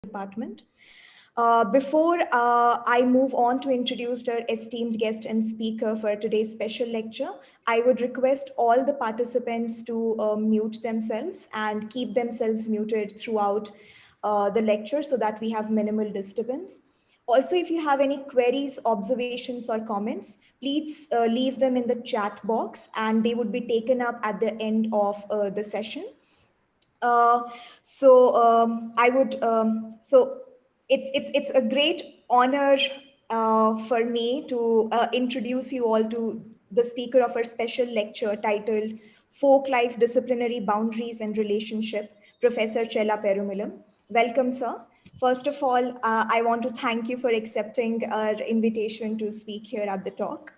department. Before I move on to introduce our esteemed guest and speaker for today's special lecture, I would request all the participants to mute themselves and keep themselves muted throughout the lecture so that we have minimal disturbance. Also, if you have any queries, observations, or comments, please leave them in the chat box and they would be taken up at the end of the session. Uh, I would it's a great honor for me to introduce you all to the speaker of our special lecture titled "Folk Life: Disciplinary Boundaries and Relationship," Professor Chellaperumal. Welcome, sir. First of all, I want to thank you for accepting our invitation to speak here at the talk.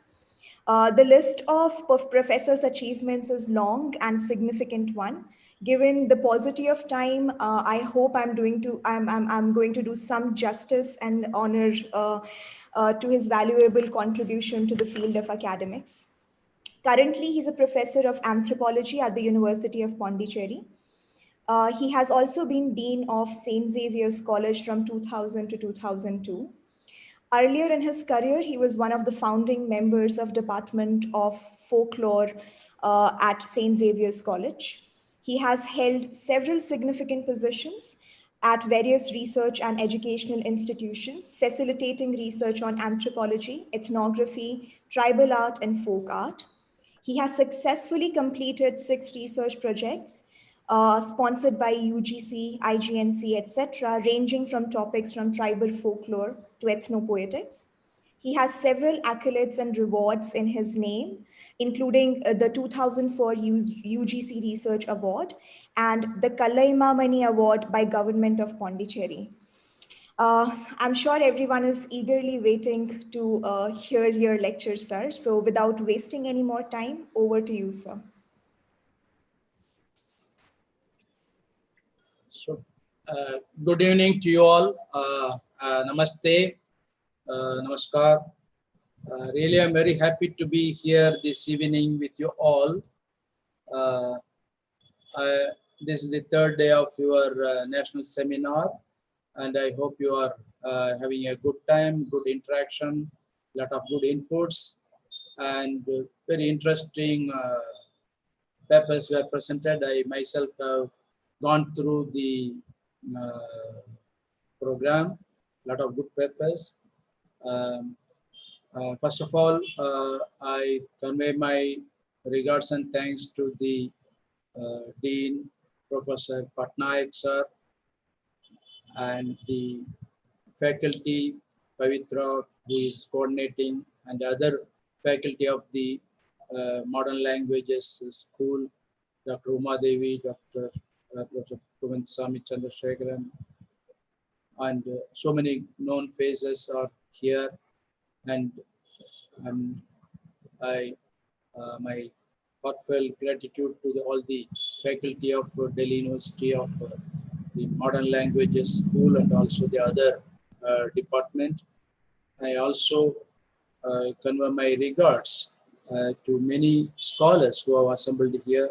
The list of professor's achievements is long and significant one. Given the paucity of time, I hope I'm going to do some justice and honor to his valuable contribution to the field of academics. Currently, he's a professor of anthropology at the University of Pondicherry. He has also been Dean of St. Xavier's College from 2000 to 2002. Earlier in his career, he was one of the founding members of Department of Folklore at St. Xavier's College. He has held several significant positions at various research and educational institutions, facilitating research on anthropology, ethnography, tribal art, and folk art. He has successfully completed 6 research projects sponsored by UGC, IGNC, etc., ranging from topics from tribal folklore to ethnopoetics. He has several accolades and rewards in his name, including the 2004 UGC Research Award and the Kalaimamani Award by Government of Pondicherry. I'm sure everyone is eagerly waiting to hear your lecture, sir. So without wasting any more time, over to you, sir. So, good evening to you all. Namaste, namaskar. Really, I'm very happy to be here this evening with you all. This is the 3rd day of your national seminar, and I hope you are having a good time, good interaction, lot of good inputs, and very interesting papers were presented. I myself have gone through the program, lot of good papers. First of all, I convey my regards and thanks to the Dean, Professor Patnaik sir, and the faculty, Pavitra, who is coordinating, and other faculty of the Modern Languages School, Dr. Uma Devi, Dr. Professor Sami Chandrasekharan, and so many known faces are here. And my heartfelt gratitude to all the faculty of Delhi University of the Modern Languages School and also the other department. I also convey my regards to many scholars who have assembled here.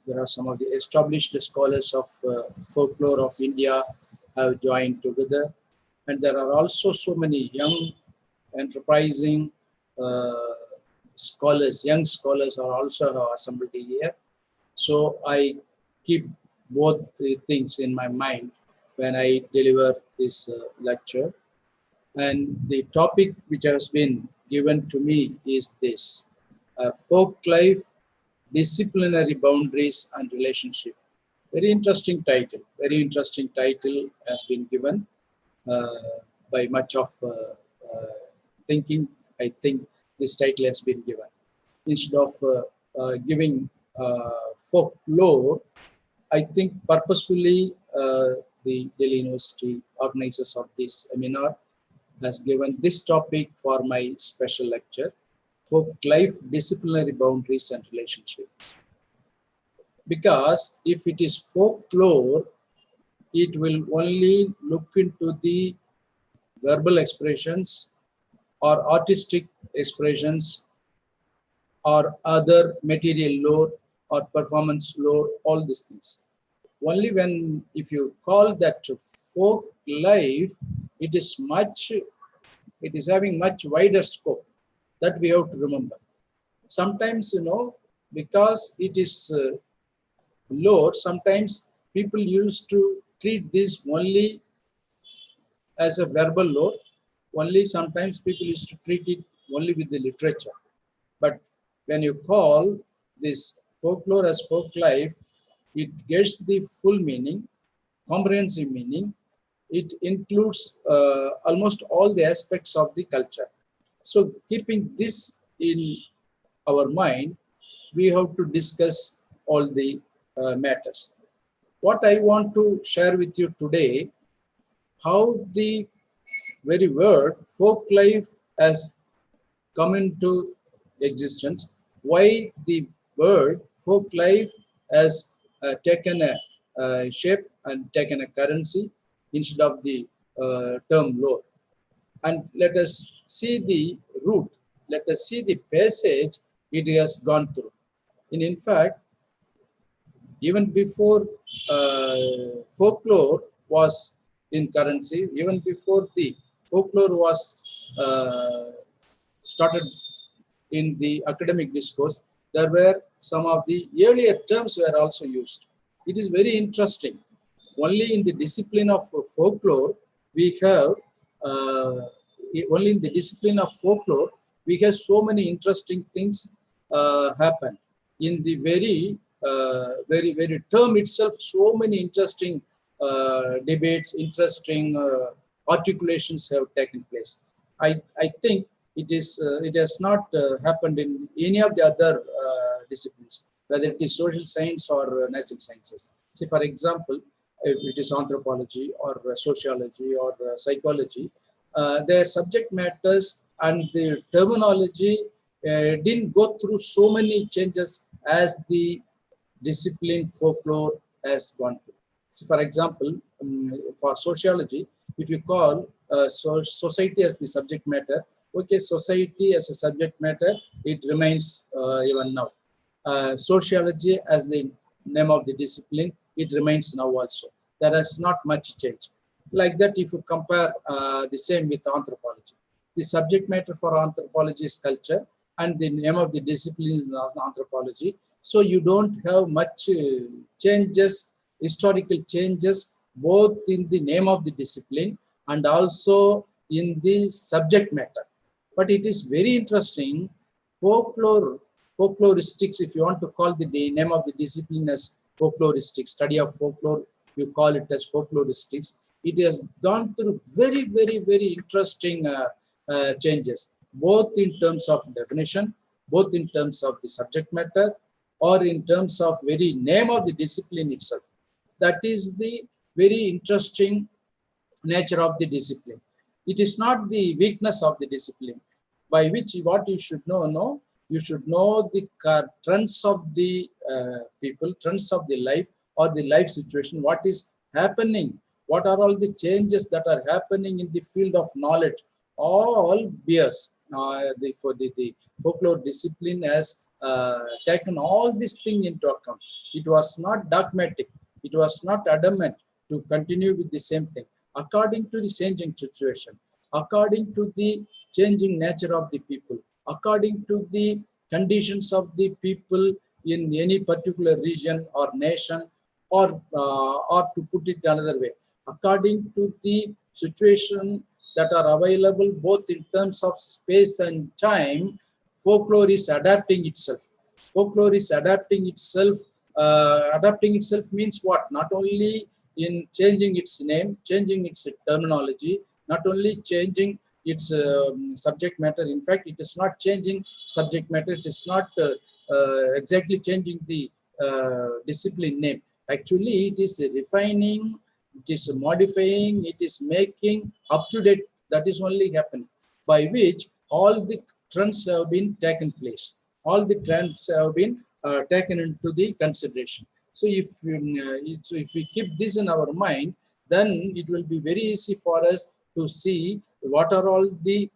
There are some of the established scholars of folklore of India have joined together. And there are also so many young, enterprising scholars, young scholars are also assembled here. So I keep both the things in my mind when I deliver this lecture. And the topic which has been given to me is this: folk life, disciplinary boundaries and relationship. Very interesting title. Very interesting title has been given by much of thinking. I think this title has been given. Instead of giving folklore, I think purposefully the Delhi University organizers of this seminar has given this topic for my special lecture: folk life, disciplinary boundaries and relationships. Because if it is folklore, it will only look into the verbal expressions or artistic expressions or other material lore or performance lore, all these things. only when, if you call that folk life, it is having much wider scope. That we have to remember. Sometimes, because it is lore, sometimes people used to treat this only as a verbal lore. Only sometimes people used to treat it only with the literature. But when you call this folklore as folk life, it gets the full meaning, comprehensive meaning. It includes almost all the aspects of the culture. So keeping this in our mind, we have to discuss all the matters. What I want to share with you today, how the very word folk life has come into existence, why the word folk life has taken a shape and taken a currency instead of the term lore. And let us see the root, let us see the passage it has gone through. And in fact, even before folklore was in currency, even before the folklore was started in the academic discourse, there were some of the earlier terms were also used. It is very interesting. Only in the discipline of folklore, we have, only in the discipline of folklore, we have so many interesting things happen. In the very term itself, so many interesting debates, interesting articulations have taken place. I think it has not happened in any of the other disciplines, whether it is social science or natural sciences. See, for example, if it is anthropology or sociology or psychology, their subject matters and the terminology didn't go through so many changes as the discipline folklore has gone through. So, for example, for sociology, if you call society as the subject matter, okay, society as a subject matter, it remains even now. Sociology as the name of the discipline, it remains now also. There is not much change. Like that, if you compare the same with anthropology, the subject matter for anthropology is culture, and the name of the discipline is anthropology. So you don't have much changes, historical changes, both in the name of the discipline and also in the subject matter. But it is very interesting, folkloristics, if you want to call the name of the discipline as folkloristics, study of folklore, you call it as folkloristics. It has gone through very interesting changes, both in terms of definition, both in terms of the subject matter, or in terms of very name of the discipline itself. That is the very interesting nature of the discipline. It is not the weakness of the discipline, by which what you should know, you should know the trends of the people, trends of the life or the life situation, what is happening, what are all the changes that are happening in the field of knowledge. All bears the folklore discipline has taken all this thing into account. It was not dogmatic, it was not adamant to continue with the same thing. According to the changing situation, according to the changing nature of the people, according to the conditions of the people in any particular region or nation, or to put it another way, according to the situation that are available both in terms of space and time, folklore is adapting itself. Folklore is adapting itself. Adapting itself means what? Not only in changing its name, changing its terminology, not only changing its subject matter. In fact, it is not changing subject matter. It is not exactly changing the discipline name. Actually, it is refining, it is modifying, it is making up to date. That is only happening, by which all the trends have been taken place. All the trends have been taken into the consideration. So if we keep this in our mind, then it will be very easy for us to see what are all the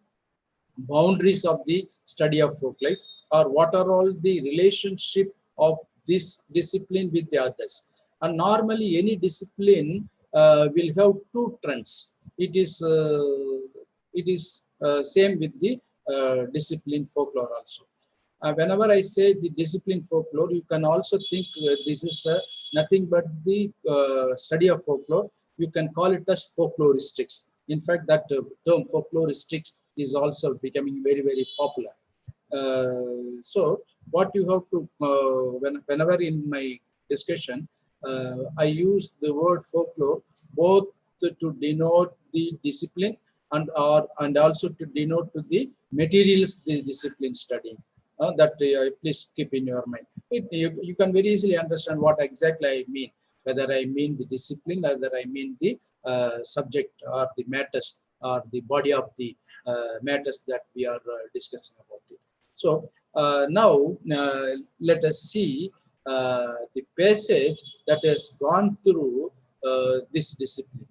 boundaries of the study of folk life, or what are all the relationship of this discipline with the others. And normally any discipline will have two trends. It is same with the discipline folklore also. Whenever I say the discipline folklore, you can also think this is nothing but the study of folklore. You can call it as folkloristics. In fact, that term folkloristics is also becoming very, very popular. So what you have to, whenever in my discussion, I use the word folklore both to denote the discipline and also to denote to the materials the discipline studying. That please keep in your mind. You can very easily understand what exactly I mean, whether I mean the discipline, whether I mean the subject or the matters or the body of the matters that we are discussing about it. So now let us see the passage that has gone through this discipline.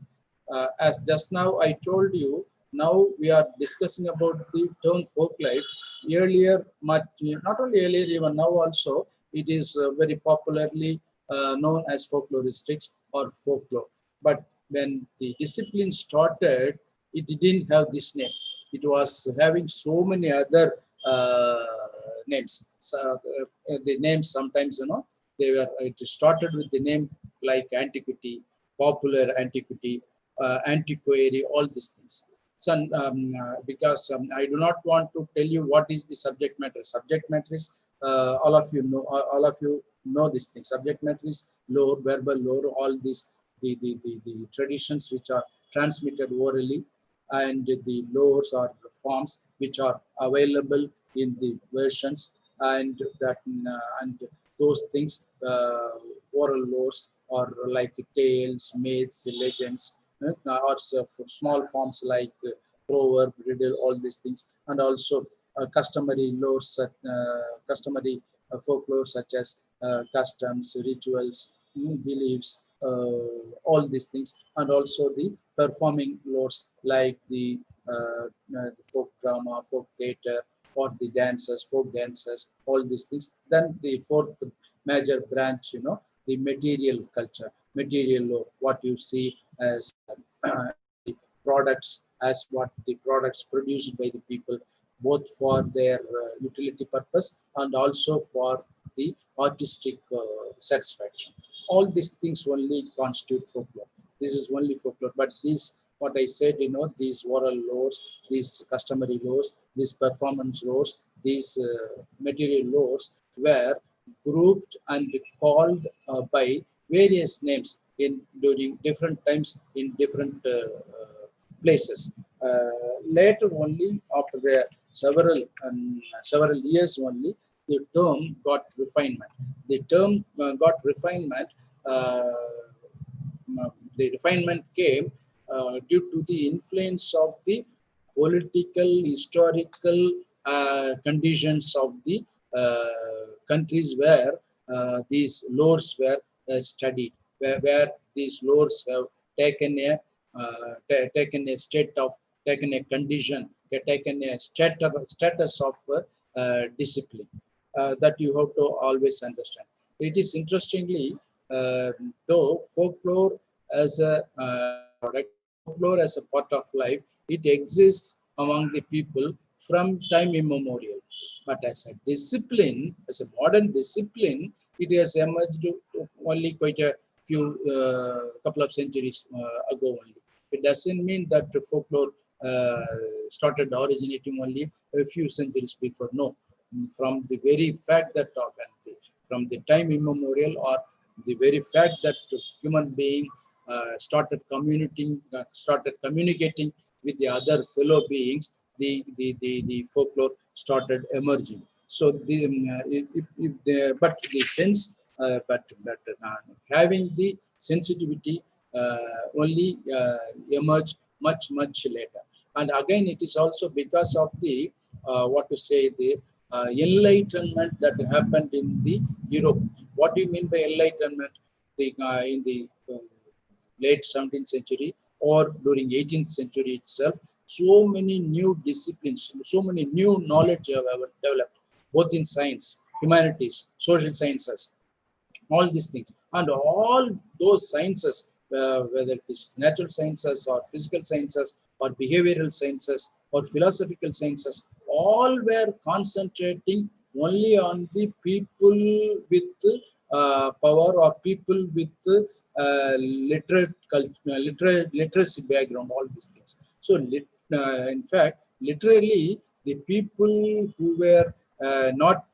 As just now I told you, now we are discussing about the term folk life. Earlier, much not only earlier, even now also, it is very popularly known as folkloristics or folklore. But when the discipline started, it didn't have this name. It was having so many other names. So, the names sometimes, they were. It started with the name like antiquity, popular antiquity, antiquary, all these things. So, because I do not want to tell you what is the subject matter. Subject matter is all of you know. All of you know this thing. Subject matter is lore, verbal lore, all these the traditions which are transmitted orally, and the lores or the forms which are available in the versions, and that and those things, oral lores or like tales, myths, legends, or small forms like proverb, riddle, all these things, and also customary lores, customary folklore such as customs, rituals, beliefs, all these things, and also the performing lores like the folk drama, folk theater, or the dancers, folk dancers, all these things. Then the fourth major branch, the material culture, material lore, what you see as the products, as what the products produced by the people, both for their utility purpose and also for the artistic satisfaction. All these things only constitute folklore. This is only folklore. But these, what I said, these oral laws, these customary laws, these performance laws, these material laws were grouped and called by various names in during different times in different places. Later only, after several years only, the term got refinement. The term got refinement. Uh, the refinement came due to the influence of the political, historical conditions of the countries where these lores were studied, where these lores have taken taken a state of, taken a condition, taken a status of discipline. That you have to always understand. It is interestingly, though folklore as a product, folklore as a part of life, it exists among the people from time immemorial. But as a discipline, as a modern discipline, it has emerged only quite a few couple of centuries ago only. It doesn't mean that the folklore started originating only a few centuries before. No, from the very fact that from the time immemorial, or the very fact that the human being started communicating with the other fellow beings, the folklore started emerging. So but the sense, but having the sensitivity only emerged much later. And again, it is also because of the what to say, the enlightenment that happened in the Europe. What do you mean by enlightenment? In the late 17th century or during 18th century itself, so many new disciplines, so many new knowledge have developed, both in science, humanities, social sciences, all these things. And all those sciences, whether it is natural sciences or physical sciences or behavioral sciences or philosophical sciences, all were concentrating only on the people with power or people with literacy background, all these things. So, in fact, literally, the people who were not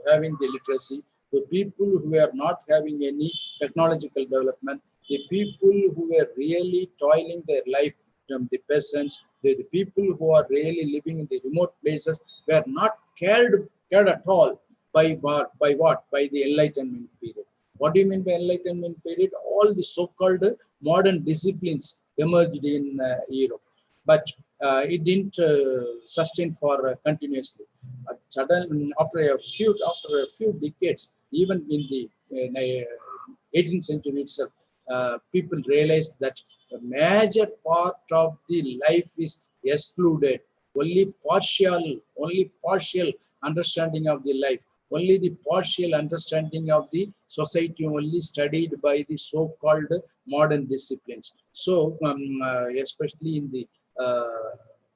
having the literacy, the people who were not having any technological development, the people who were really toiling their life, from the peasants, the people who are really living in the remote places, were not cared at all by what? By what? By the Enlightenment period. What do you mean by Enlightenment period? All the so-called modern disciplines emerged in Europe, but it didn't sustain for continuously. Suddenly, after a few decades, even in the 18th century itself, people realized that a major part of the life is excluded. Only partial understanding of the life, only the partial understanding of the society, only studied by the so-called modern disciplines. So, especially in the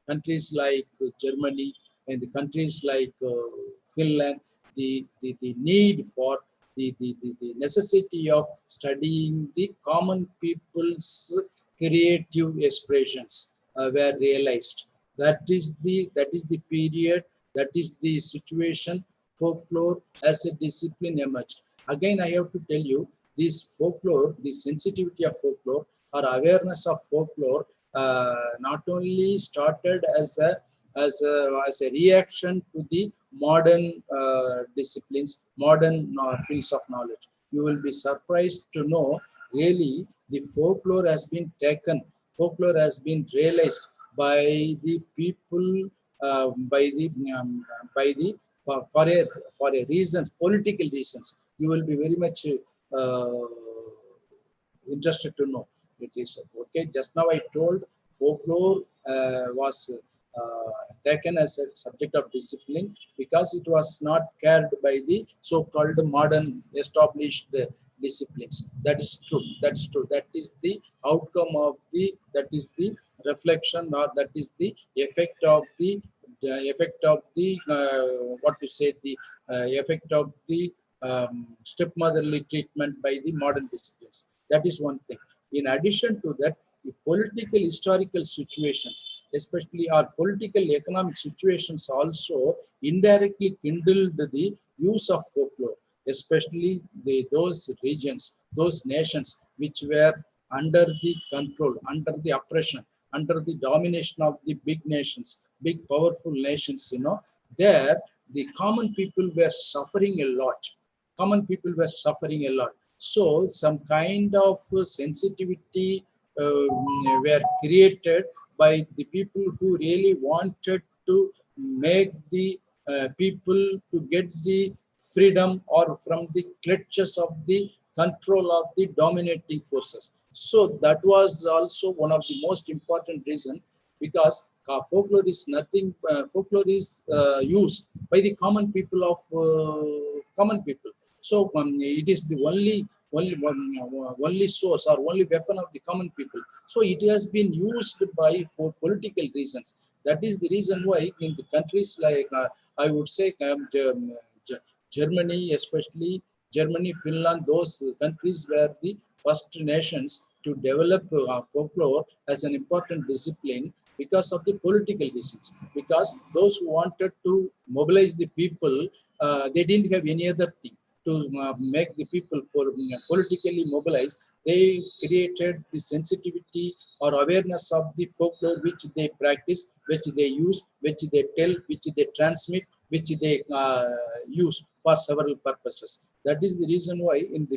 countries like Germany and the countries like Finland, the need for the necessity of studying the common people's creative expressions were realized. That is the period, that is the situation folklore as a discipline emerged. Again, I have to tell you, this folklore, the sensitivity of folklore or awareness of folklore, not only started as a reaction to the modern disciplines, modern fields of knowledge. You will be surprised to know, really, the folklore has been realized by the people, by the by the for a reasons, political reasons. You will be very much interested to know. It is okay. Just now I told folklore was taken as a subject of discipline because it was not cared by the so-called modern established disciplines. That is true. That is true. That is the outcome of the. That is the reflection, or that is the effect of the what to say, the effect of the stepmotherly treatment by the modern disciplines. That is one thing. In addition to that, the political historical situations, especially our political economic situations, also indirectly kindled the use of folklore, especially those regions, those nations which were under the control, under the oppression, under the domination of the big nations, big powerful nations. There the common people were suffering a lot. Common people were suffering a lot. So some kind of sensitivity were created by the people who really wanted to make the people to get the freedom or from the clutches of the control of the dominating forces. So that was also one of the most important reasons, because folklore is used by the common people of common people. So it is the only source or only weapon of the common people. So it has been used for political reasons. That is the reason why in the countries like I would say Germany, especially Germany, Finland, those countries were the first nations to develop folklore as an important discipline because of the political reasons. Because those who wanted to mobilize the people, they didn't have any other thing to make the people politically mobilized. They created the sensitivity or awareness of the folklore which they practice, which they use, which they tell, which they transmit, which they use for several purposes. That is the reason why in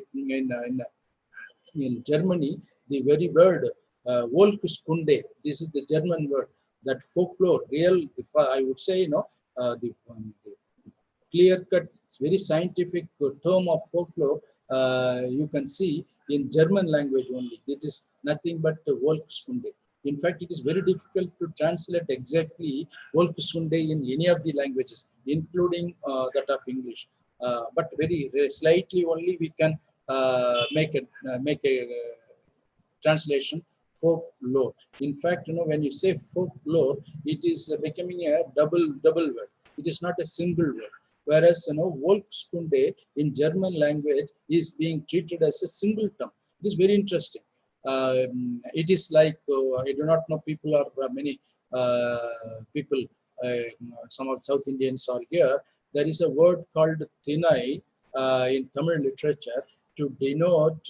Germany, the very word Volkskunde, this is the German word, that folklore, real, if I would say, the clear-cut, very scientific term of folklore, you can see in German language only. It is nothing but Volkskunde. In fact, it is very difficult to translate exactly Volkskunde in any of the languages, including that of English. But very slightly only we can make a translation folklore. In fact, when you say folklore, it is becoming a double word. It is not a single word. Whereas Volkskunde in German language is being treated as a single term. It is very interesting. It is like I do not know. People are many people. Some of South Indians are here. There is a word called Thinai in Tamil literature to denote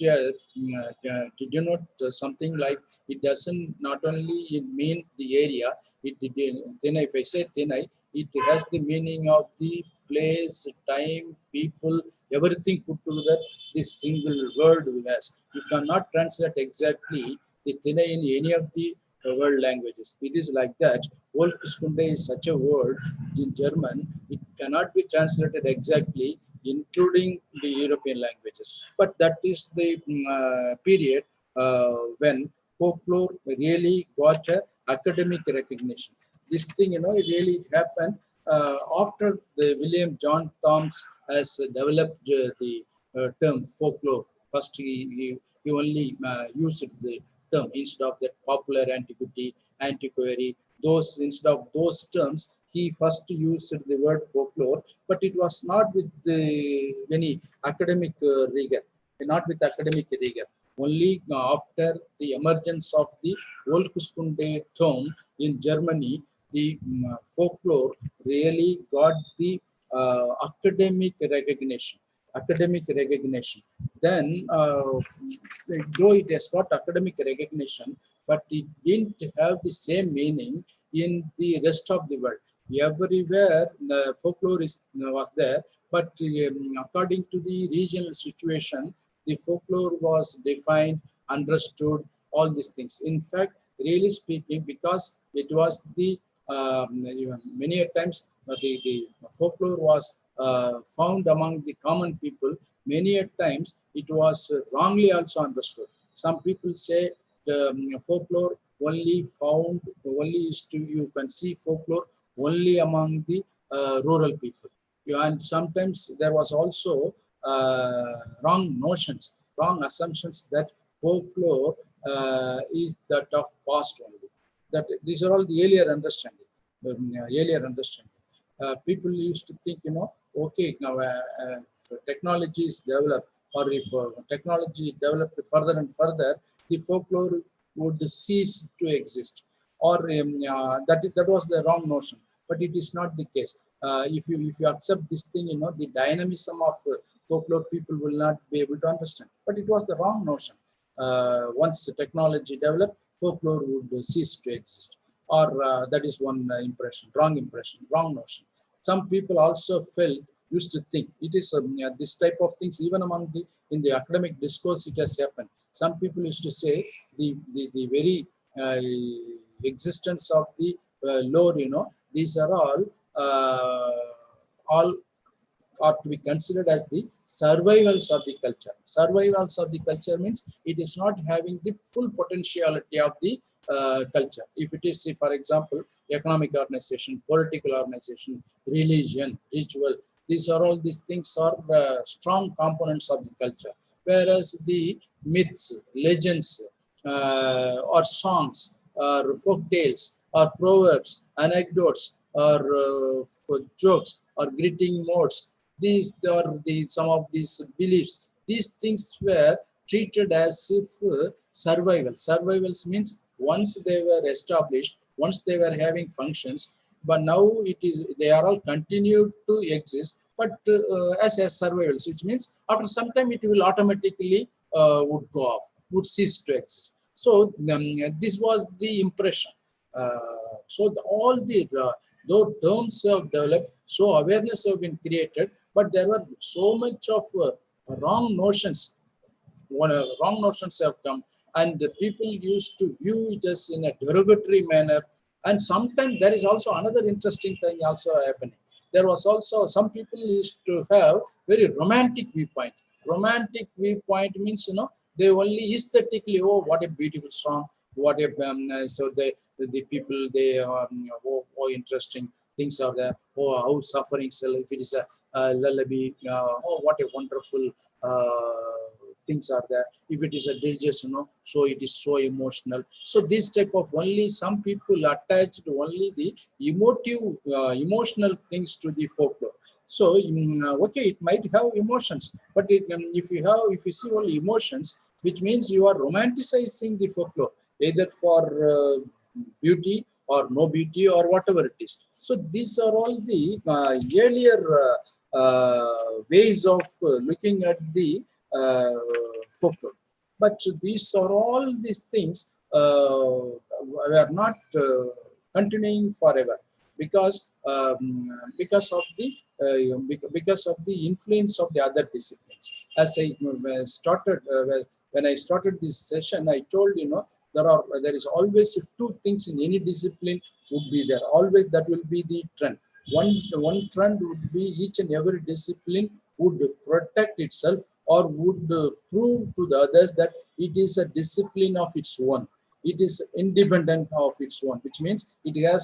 something like it doesn't not only mean the area. Thinai, if I say Thinai, it has the meaning of the place, time, people, everything put together. This single word has. You cannot translate exactly the Thinai in any of the world languages. It is like that. Volkskunde is such a word in German. It cannot be translated exactly, including the European languages. But that is the period when folklore really got academic recognition. This thing, it really happened after the William John Thoms has developed the term folklore. First, he only used the term instead of that popular antiquity, antiquary. Those instead of those terms, he first used the word folklore, but it was not with any academic rigor, not with academic rigor. Only after the emergence of the Volkskunde term in Germany, the folklore really got the academic recognition. Academic recognition. Then, though it has got academic recognition, but it didn't have the same meaning in the rest of the world. Everywhere, the folklore was there, but according to the regional situation, the folklore was defined, understood, all these things. In fact, really speaking, because it was the many a times the folklore was found among the common people. Many a times it was wrongly also understood. Some people say the folklore only is to, you can see folklore only among the rural people. And sometimes there was also wrong notions, wrong assumptions that folklore is that of past only. That these are all the earlier understanding. Earlier understanding. People used to think, okay, now if technology is developed, or if technology developed further and further, the folklore would cease to exist, or that was the wrong notion. But it is not the case. If you accept this thing, the dynamism of folklore, people will not be able to understand. But it was the wrong notion. Once the technology developed, folklore would cease to exist. Or that is one impression, wrong notion. Some people also used to think it is this type of things, even among in the academic discourse, it has happened. Some people used to say the very existence of the lore, these are all are to be considered as the survivals of the culture. Survivals of the culture means it is not having the full potentiality of the culture. If it is, say, for example, economic organization, political organization, religion, ritual, these things are strong components of the culture. Whereas the myths, legends, or songs, or folk tales, or proverbs, anecdotes, or jokes, or greeting modes, these are some of these beliefs. These things were treated as if survival. Survivals means once they were established, once they were having functions, but now they are all continued to exist, but as survivals, which means after some time it will automatically would go off, would cease to exist. So this was the impression. All the though terms have developed, so awareness have been created, but there were so much of wrong notions. Wrong notions have come, and the people used to view it as in a derogatory manner. And sometimes there is also another interesting thing also happening. There was also some people used to have very romantic viewpoint. Romantic viewpoint means, they only aesthetically, oh, what a beautiful song, what a so the people, they oh, interesting things are there. Oh, how suffering, if it is a lullaby, oh, what a wonderful things are there. If it is a religious, so it is so emotional. So this type of only some people attached only the emotional things to the folklore. So okay, it might have emotions, but if you see only emotions, which means you are romanticizing the folklore, either for beauty or no beauty or whatever it is. So these are all the earlier ways of looking at the folklore. But these are all these things were not continuing forever because of the because of the influence of the other disciplines. As I started when I started this session, I told there is always two things in any discipline would be there. Always that will be the trend. One trend would be each and every discipline would protect itself or would prove to the others that it is a discipline of its own. It is independent of its own, which means it has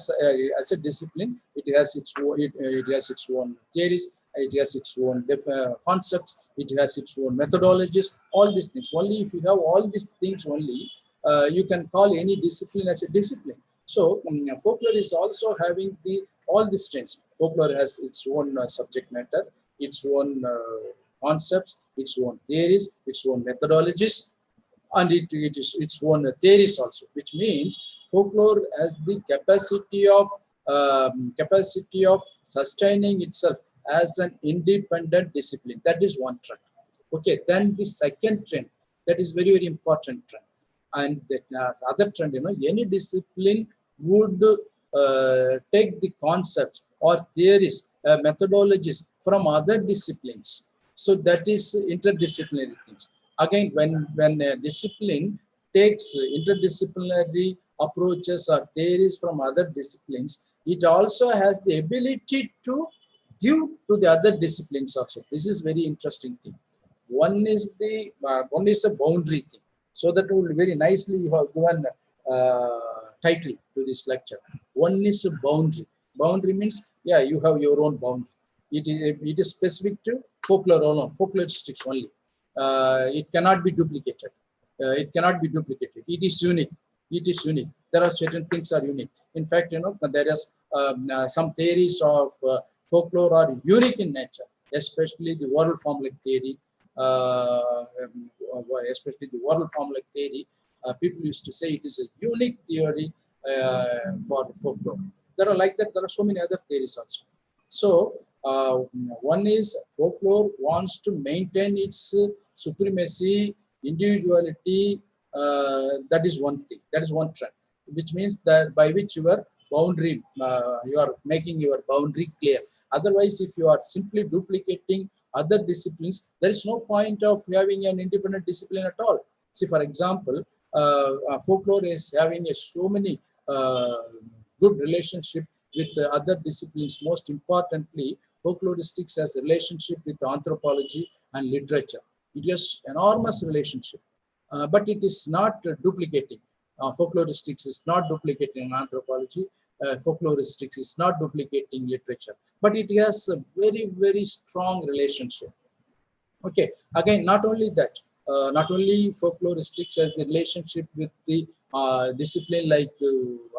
as a discipline, it has its own, it has its own theories, it has its own concepts, it has its own methodologies, all these things. Only if you have all these things only, you can call any discipline as a discipline. So folklore is also having all these strengths. Folklore has its own subject matter, its own concepts, its own theories, its own methodologies, and it is its own theories also, which means folklore has the capacity of sustaining itself as an independent discipline. That is one trend. Okay, then the second trend, that is very, very important trend. And the other trend, any discipline would take the concepts or theories, methodologies from other disciplines. So that is interdisciplinary things. Again, when a discipline takes interdisciplinary approaches or theories from other disciplines, it also has the ability to give to the other disciplines also. This is very interesting thing. One is a boundary thing. So that will very nicely you have given title to this lecture. One is a boundary. Boundary means, yeah, you have your own boundary. It is specific to folklore alone, folkloristics only. It cannot be duplicated. It cannot be duplicated. It is unique. It is unique. There are certain things are unique. In fact, there is some theories of folklore are unique in nature, especially the oral formulaic theory. Especially the oral formulaic theory, people used to say it is a unique theory for folklore. There are like that. There are so many other theories also. So one is folklore wants to maintain its supremacy, individuality. That is one thing. That is one trend, which means that by which you are making your boundary clear. Otherwise, if you are simply duplicating other disciplines, there is no point of having an independent discipline at all. See, for example, folklore is having so many good relationship with other disciplines. Most importantly, folkloristics has a relationship with anthropology and literature. It has enormous relationship, but it is not duplicating. Folkloristics is not duplicating anthropology. Folkloristics is not duplicating literature, but it has a very, very strong relationship. Okay, again, not only that, not only folkloristics has the relationship with the discipline like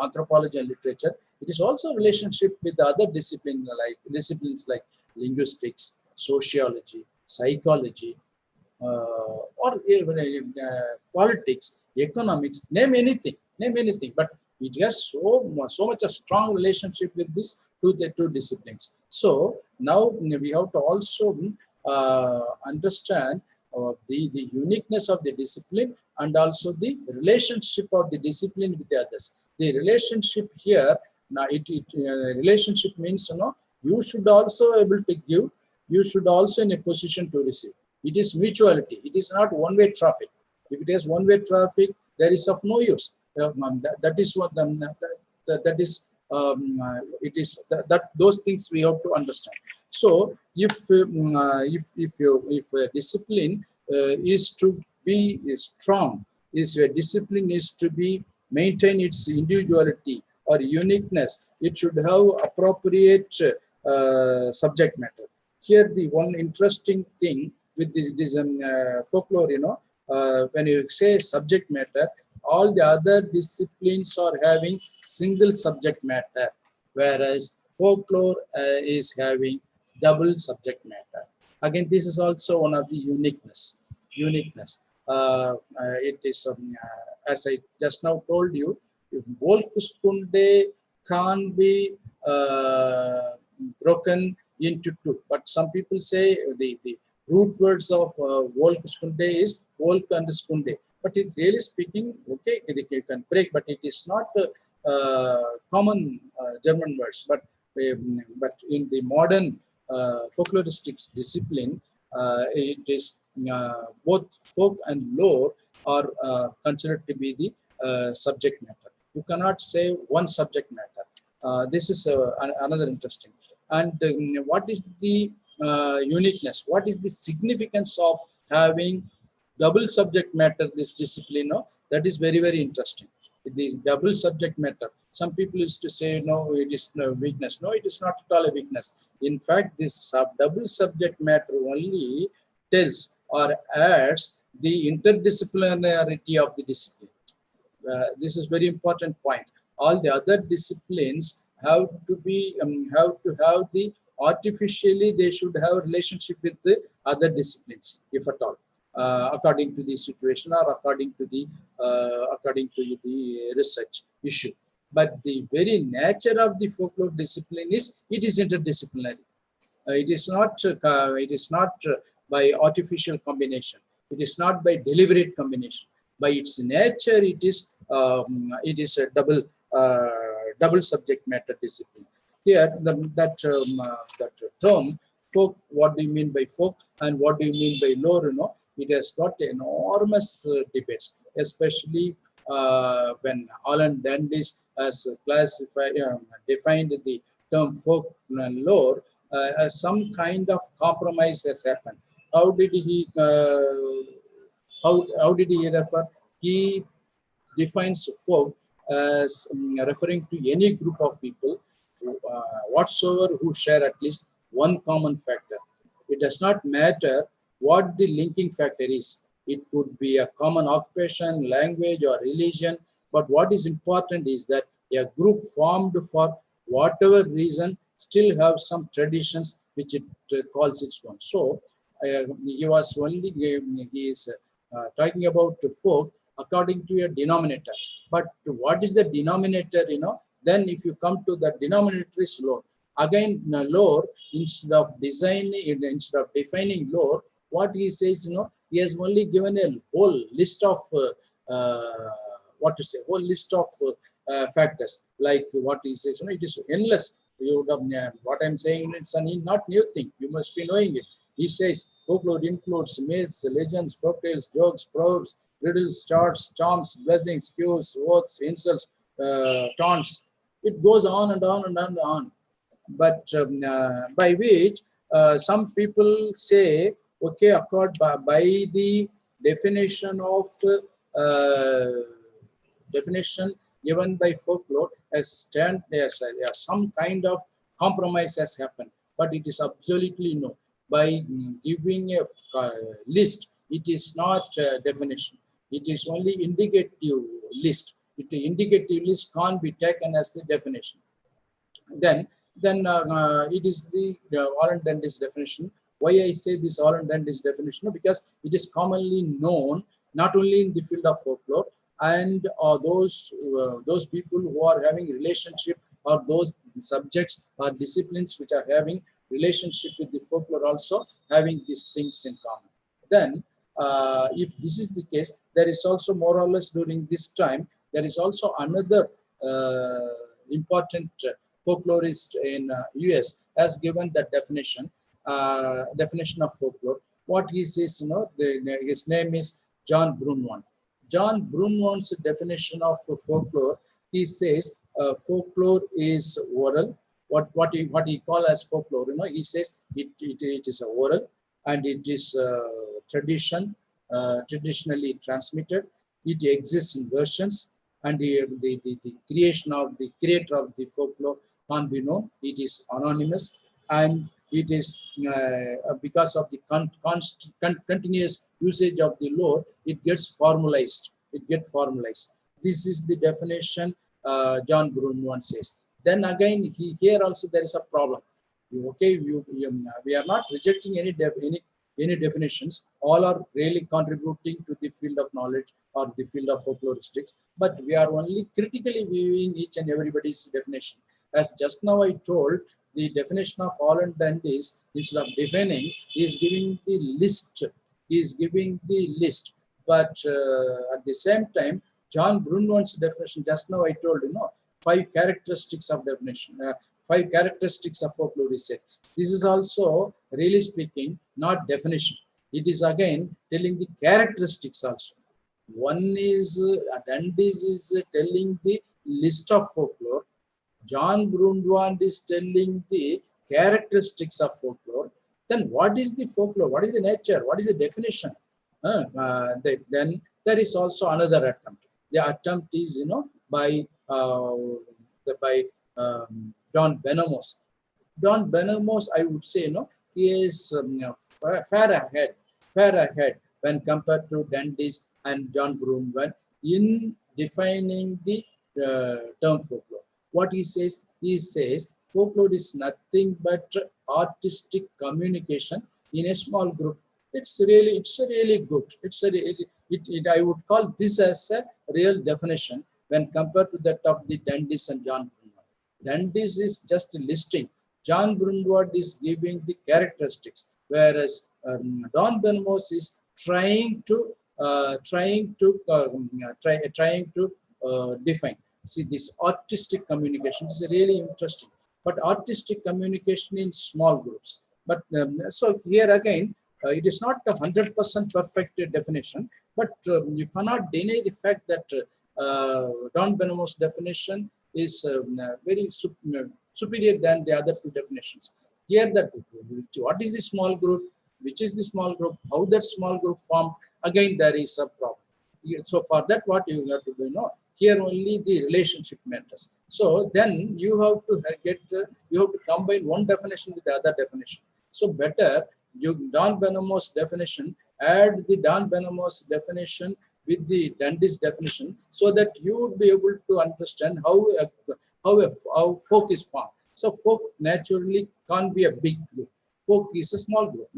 anthropology and literature, it is also a relationship with other disciplines like linguistics, sociology, psychology, or even politics, economics, name anything, but it has so much a strong relationship with the two disciplines. So now we have to also understand the uniqueness of the discipline and also the relationship of the discipline with the others. The relationship here, now relationship means you should also able to give, you should also in a position to receive. It is mutuality. It is not one-way traffic. If it is one-way traffic, there is of no use. That is what that is. It is that those things we have to understand. So if discipline is to be strong, discipline is to be maintain its individuality or uniqueness, it should have appropriate subject matter. Here, the one interesting thing with this folklore, when you say subject matter, all the other disciplines are having single subject matter, whereas folklore is having double subject matter. Again, this is also one of the uniqueness. It is, as I just now told you, Volkskunde can't be broken into two. But some people say the root words of Volkskunde is Volk and Skunde. But it really speaking, okay, you can break, but it is not common German words. But in the modern folkloristics discipline, it is both folk and lore are considered to be the subject matter. You cannot say one subject matter. This is another interesting. And what is the uniqueness? What is the significance of having double subject matter, this discipline? That is very, very interesting. This double subject matter. Some people used to say, no, it is no weakness. No, it is not at all a weakness. In fact, this double subject matter only tells or adds the interdisciplinarity of the discipline. This is very important point. All the other disciplines have to be have to have the artificially, they should have a relationship with the other disciplines, if at all, according to the situation or according to the research issue. But the very nature of the folklore discipline is it is interdisciplinary. It is not by artificial combination. It is not by deliberate combination. By its nature, it is a double subject matter discipline. Here, that term folk. What do you mean by folk, and what do you mean by lore? It has got enormous debates, especially when Holland Dundas has defined the term folk and lore. Some kind of compromise has happened. How did he? How did he refer? He defines folk as referring to any group of people whatsoever who share at least one common factor. It does not matter what the linking factor is. It could be a common occupation, language, or religion. But what is important is that a group formed for whatever reason still have some traditions which it calls its own. So he is talking about folk according to a denominator. But what is the denominator? Then if you come to the denominator is lore. Again, lore, instead of defining lore, what he says, he has only given a whole list of whole list of factors. Like what he says, it is endless. You would have, what I'm saying, it's not new thing. You must be knowing it. He says folklore includes myths, legends, folktales, jokes, proverbs, riddles, charts, charms, blessings, cues, oaths, insults, taunts. It goes on and on and on and on. But by which some people say, okay, by the definition of definition given by folklore, some kind of compromise has happened. But it is absolutely no. By giving a list, it is not definition. It is only indicative list. The indicative list can't be taken as the definition. Then it is the Holland Dundas definition. Why I say this Holland Dundas definition? Because it is commonly known not only in the field of folklore, and those people who are having relationship, or those subjects or disciplines which are having relationship with the folklore also having these things in common. Then if this is the case, there is also more or less during this time, there is also another important folklorist in US has given that definition of folklore. What he says, his name is John Brunwan. John Brunwan's definition of folklore, he says folklore is oral. What he call as folklore, he says it is oral, and it is traditionally transmitted. It exists in versions, and the creator of the folklore can't be known. It is anonymous, and it is because of the continuous usage of the law, it gets formalized. It gets formalized. This is the definition John Brunwan says. Then again, here also there is a problem. Okay, we are not rejecting any definitions. All are really contributing to the field of knowledge or the field of folkloristics, but we are only critically viewing each and everybody's definition. As just now I told, the definition of all and none is, instead of defining, is giving the list. Is giving the list. But at the same time, John Brunwan's definition, just now I told, 5 characteristics of definition, 5 characteristics of folklore is said. This is also, really speaking, not definition. It is again telling the characteristics also. One is, Dundies is telling the list of folklore. John Brundtland is telling the characteristics of folklore. Then what is the folklore? What is the nature? What is the definition? Then there is also another attempt. The attempt is, by Don Benamos. Don Benamos, I would say, he is far ahead when compared to Dundies and John Brundtland in defining the term folklore. What he says folklore is nothing but artistic communication in a small group. It's really good. I would call this as a real definition when compared to that of the Dundies and John Brundtland. Dundies is just listing. John Brundtland is giving the characteristics, whereas Don Benamos is trying to define. See, this artistic communication is really interesting, but artistic communication in small groups. But so here again, it is not a 100% perfect definition, but you cannot deny the fact that Don Benamos' definition is very superior than the other 2 definitions. Here, what is the small group? Which is the small group? How that small group formed? Again, there is a problem. So for that, what you have to do, here only the relationship matters. So then you have to combine one definition with the other definition. So better Don Benamos definition, add the Don Benamos definition with the Dundies definition, so that you would be able to understand how folk is formed. So folk naturally can't be a big group. Folk is a small group,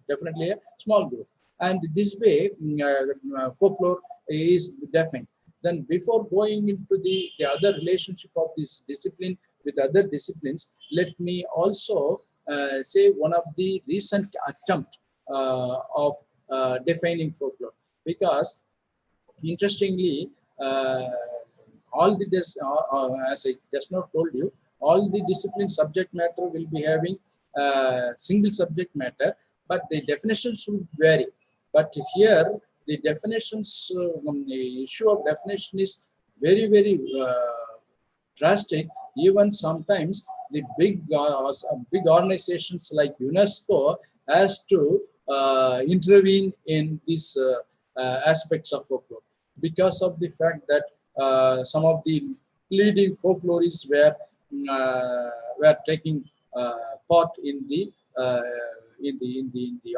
definitely a small group. And this way, folklore is defined. Then before going into the other relationship of this discipline with other disciplines, let me also say one of the recent attempt of defining folklore. Because interestingly, all the as I just now told you, all the discipline subject matter will be having single subject matter, but the definitions will vary. But here, the definitions, the issue of definition is very, very drastic. Even sometimes the big organizations like UNESCO has to intervene in these aspects of folklore, because of the fact that some of the leading folklorists were taking part in the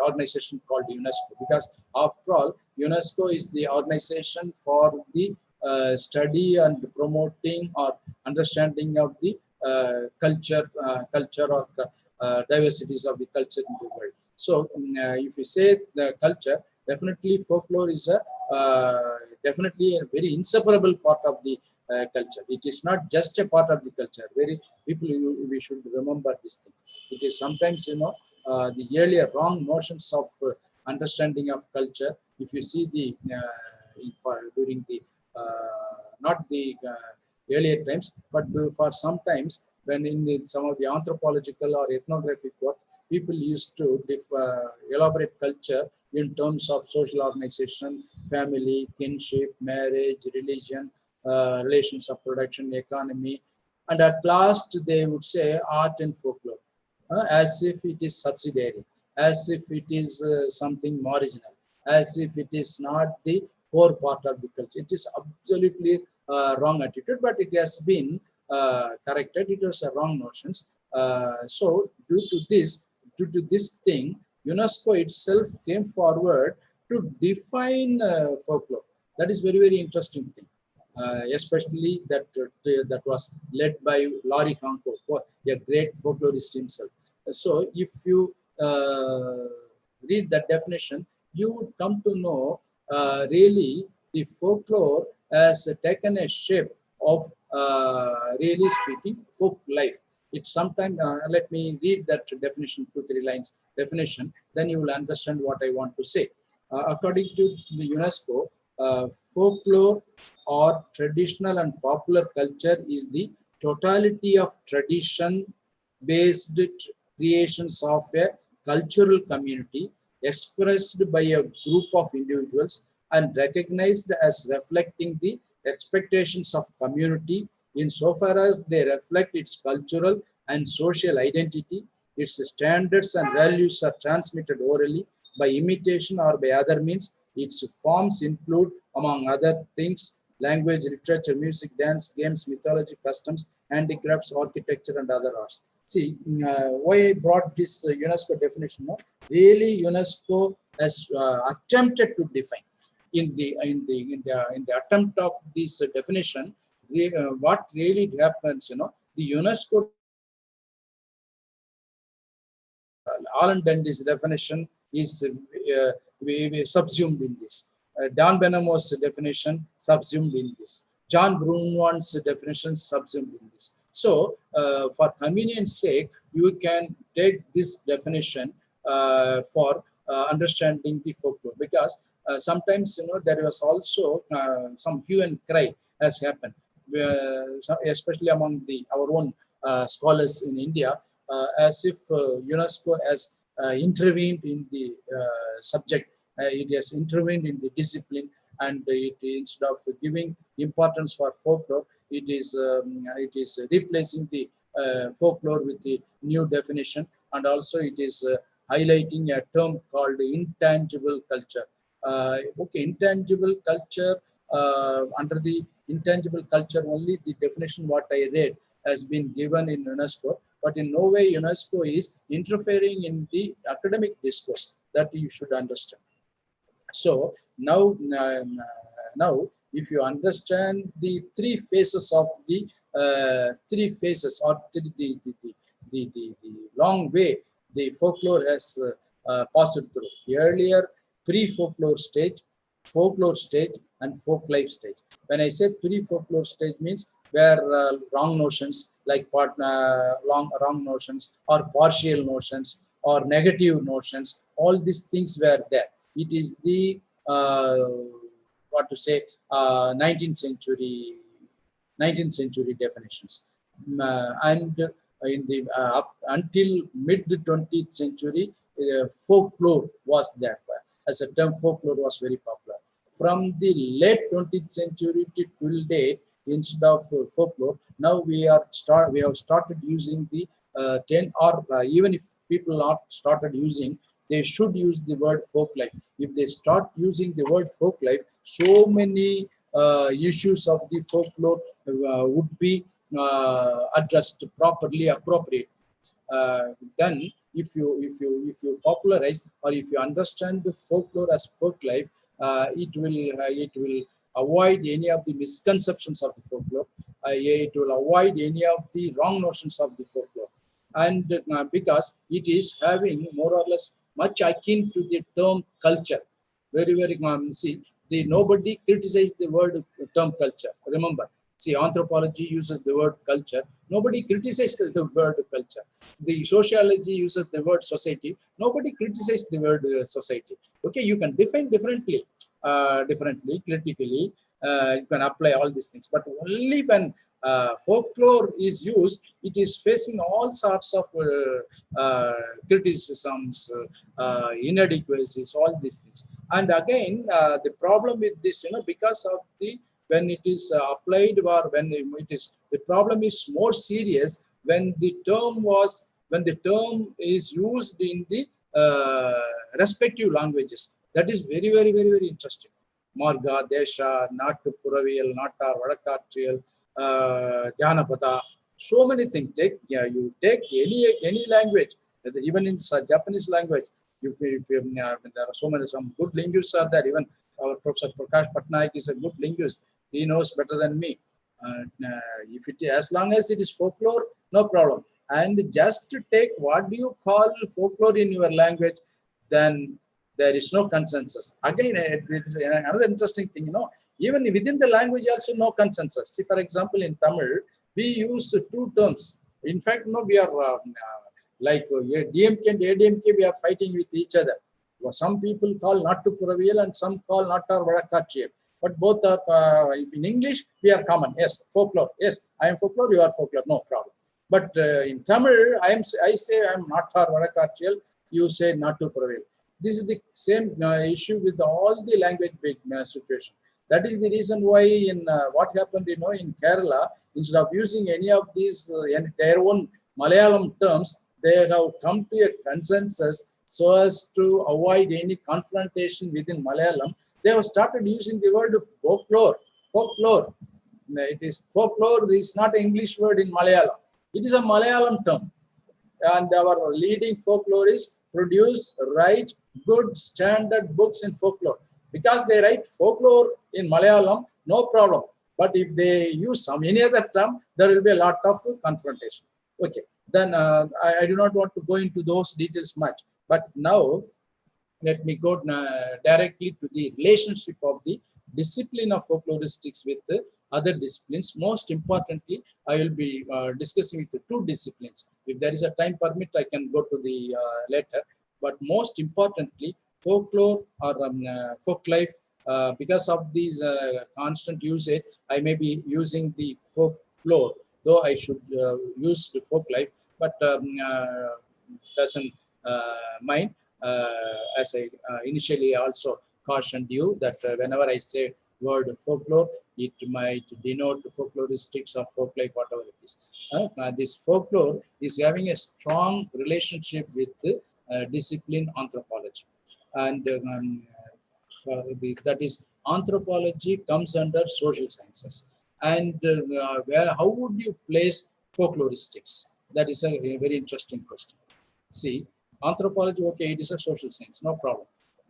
organization called UNESCO. Because after all, UNESCO is the organization for the study and promoting or understanding of the culture or diversities of the culture in the world. So if you say the culture, definitely folklore is definitely a very inseparable part of the culture. It is not just a part of the culture. We should remember these things. It is sometimes, the earlier wrong notions of understanding of culture. If you see the during the not the earlier times, but for sometimes when in some of the anthropological or ethnographic work, people used to elaborate culture in terms of social organization, family, kinship, marriage, religion, relations of production, economy, and at last they would say art and folklore, as if it is subsidiary, as if it is something marginal, as if it is not the core part of the culture. It is absolutely wrong attitude, but it has been corrected. It was a wrong notions. So due to this thing, UNESCO itself came forward to define folklore. That is very interesting thing. Especially that was led by Laurie Hancock, a great folklorist himself. So if you read that definition, you would come to know really the folklore has taken a shape of really speaking folk life. It sometimes let me read that definition, 2-3 lines definition, then you will understand what I want to say. According to the UNESCO, folklore or traditional and popular culture is the totality of tradition based creations of a cultural community expressed by a group of individuals and recognized as reflecting the expectations of community insofar as they reflect its cultural and social identity. Its standards and values are transmitted orally by imitation or by other means. Its forms include, among other things, language, literature, music, dance, games, mythology, customs, handicrafts, architecture, and other arts. See, why I brought this UNESCO definition? No? Really, UNESCO has attempted to define in the attempt of this definition. What really happens? The UNESCO all and this definition is subsumed in this. Don Benamo's definition subsumed in this. John Brunwan's definition subsumed in this. So, for convenience sake, you can take this definition for understanding the folklore, because sometimes there was also some hue and cry has happened, especially among our own scholars in India, as if UNESCO has intervened in the subject, it has intervened in the discipline, and it, instead of giving importance for folklore, it is replacing the folklore with the new definition, and also it is highlighting a term called intangible culture. Okay, intangible culture, under the intangible culture only the definition what I read has been given in UNESCO, but in no way UNESCO is interfering in the academic discourse, that you should understand. So now if you understand the three phases of the the long way the folklore has passed through. The earlier pre-folklore stage, folklore stage, and folk life stage. When I say pre-folklore stage, means where wrong notions like wrong notions or partial notions or negative notions, all these things were there. It is the what to say 19th century definitions, and in the until mid 20th century, folklore was there. As a term, folklore was very popular. From the late 20th century to till date, instead of folklore, now we have started using the 10, or even if people not started using, they should use the word folk life. If they start using the word folk life, so many issues of the folklore would be addressed properly, appropriate. Then if you popularize, or if you understand the folklore as folk life, it will avoid any of the misconceptions of the folklore. It will avoid any of the wrong notions of the folklore, and because it is having more or less much akin to the term culture. Very see, nobody criticized the word term culture. Remember, see, anthropology uses the word culture. Nobody criticizes the word culture. The sociology uses the word society. Nobody criticizes the word society. Okay, you can define differently, critically. You can apply all these things, but only when folklore is used, it is facing all sorts of criticisms, inadequacies, all these things. And again, the problem with this, because of the when it is applied, or when it is, the problem is more serious when the term is used in the respective languages. That is very interesting. Marga, Desha, Nattu Puraviyal, Nattar, Vadakkatriyal, Janapada. So many things. You take any language, even in Japanese language. There are some good linguists are there. Even our Professor Prakash Patnaik is a good linguist. He knows better than me. If it, as long as it is folklore, no problem. And just to take what do you call folklore in your language, then there is no consensus. Again, it is another interesting thing, even within the language also no consensus. See, for example, in Tamil, we use two terms. In fact, we are like DMK and ADMK, we are fighting with each other. Some people call Nattu Puraviyal and some call Nattar Vadakkatriyal. But both are, if in English, we are common. Yes, folklore. Yes, I am folklore, you are folklore, no problem. But in Tamil, I say I am Nattar Vadakkatriyal, you say Nattu Puraviyal. This is the same issue with all the language situation. That is the reason why in what happened, in Kerala, instead of using any of these their own Malayalam terms, they have come to a consensus so as to avoid any confrontation within Malayalam. They have started using the word folklore. Folklore. It is folklore is not an English word in Malayalam. It is a Malayalam term. And our leading folklorists produce, write good standard books in folklore. Because they write folklore in Malayalam, no problem. But if they use any other term, there will be a lot of confrontation. Okay, then I do not want to go into those details much. But now, let me go directly to the relationship of the discipline of folkloristics with other disciplines. Most importantly, I will be discussing with the two disciplines. If there is a time permit, I can go to the later. But most importantly, folklore or FOLKLIFE, because of these constant usage, I may be using the folklore, though I should use the FOLKLIFE, but doesn't mind. As I initially also cautioned you that whenever I say word folklore, it might denote folkloristics or folklore, whatever it is. This folklore is having a strong relationship with discipline anthropology. And that is, anthropology comes under social sciences. And how would you place folkloristics? That is a very interesting question. See, anthropology, okay, it is a social science, no problem.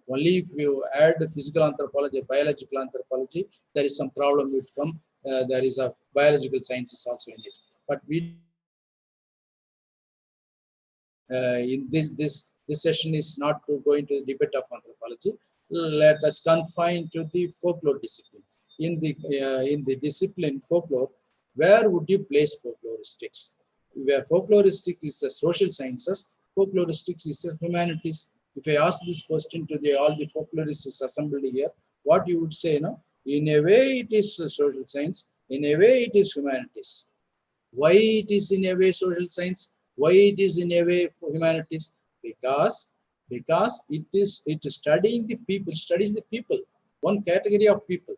Only if you add physical anthropology, biological anthropology, there is some problem with come. There is a biological sciences also in it. But we in this session is not to go into the debate of anthropology. Let us confine to the folklore discipline. In the discipline folklore, where would you place folkloristics? Where folkloristics is a social sciences, folkloristics is a humanities. If I ask this question to all the folklorists assembled here, what you would say? In a way it is a social science, in a way it is humanities. Why it is in a way social science? Why it is in a way for humanities? Because it is studying the people, studies the people, one category of people.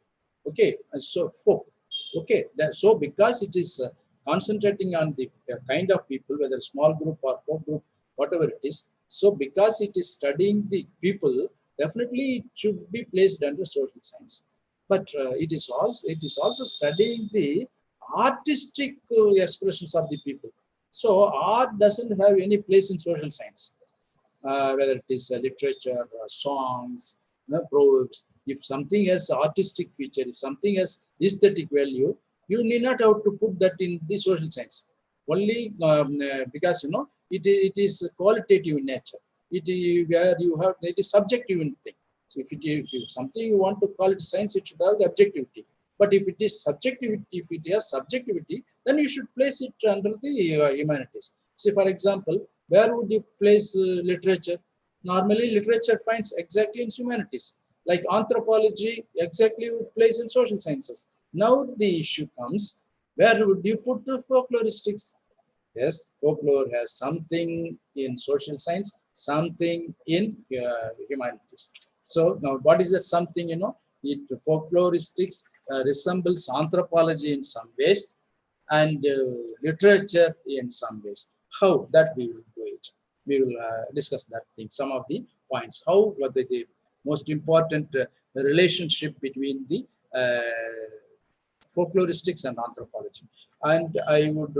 Okay, so folk. Okay, so because it is concentrating on the kind of people, whether small group or folk group, whatever it is. So because it is studying the people, definitely it should be placed under social science. But it is also studying the artistic expressions of the people. So art doesn't have any place in social science, whether it is literature, songs, proverbs. If something has artistic feature, if something has aesthetic value, you need not have to put that in the social science. Only because it is qualitative in nature. Where you have it is subjective in thing. So if something you want to call it science, it should have the objectivity. But if it is subjectivity, if it has subjectivity, then you should place it under the humanities. See, for example, where would you place literature? Normally, literature finds exactly in humanities. Like anthropology, exactly would place in social sciences. Now the issue comes, where would you put the folkloristics? Yes, folklore has something in social science, something in humanities. So now, what is that something? It folkloristics resembles anthropology in some ways, and literature in some ways. How that we will do it? We will discuss that thing. Some of the points. How what the most important relationship between the folkloristics and anthropology. And I would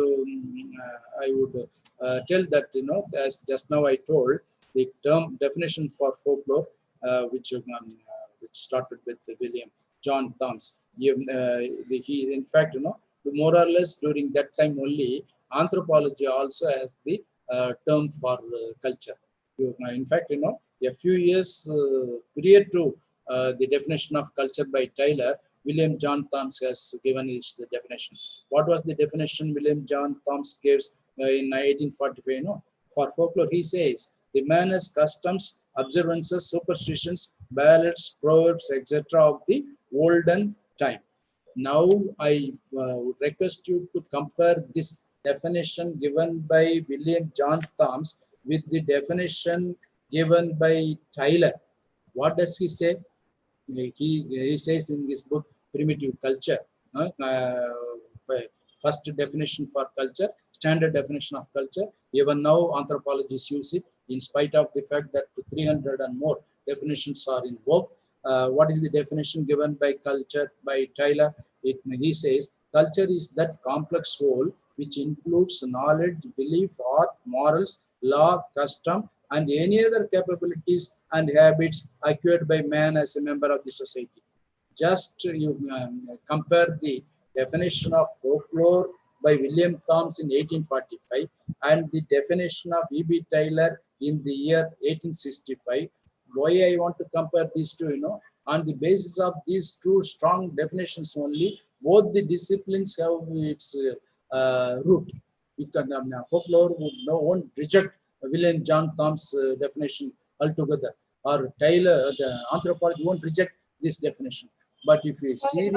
tell that, as just now I told, the term definition for folklore, which started with William John Thoms. He, in fact, more or less during that time only, anthropology also has the term for culture. In fact, a few years prior to the definition of culture by Taylor, William John Thoms has given his definition. What was the definition William John Thoms gives in 1845? For folklore, he says, the manners, customs, observances, superstitions, ballads, proverbs, etc. of the olden time. Now, I would request you to compare this definition given by William John Thoms with the definition given by Taylor. What does he say? He says in this book, Primitive Culture, first definition for culture, standard definition of culture. Even now, anthropologists use it, in spite of the fact that 300 and more definitions are in vogue. What is the definition given by culture by Taylor? He says, culture is that complex whole which includes knowledge, belief, art, morals, law, custom, and any other capabilities and habits acquired by man as a member of the society. Just you compare the definition of folklore by William Thoms in 1845 and the definition of E.B. Taylor in the year 1865. Why I want to compare these two, on the basis of these two strong definitions only, both the disciplines have its root. You can, folklore won't reject William John Thoms' definition altogether, or Taylor, the anthropology won't reject this definition. But if we see,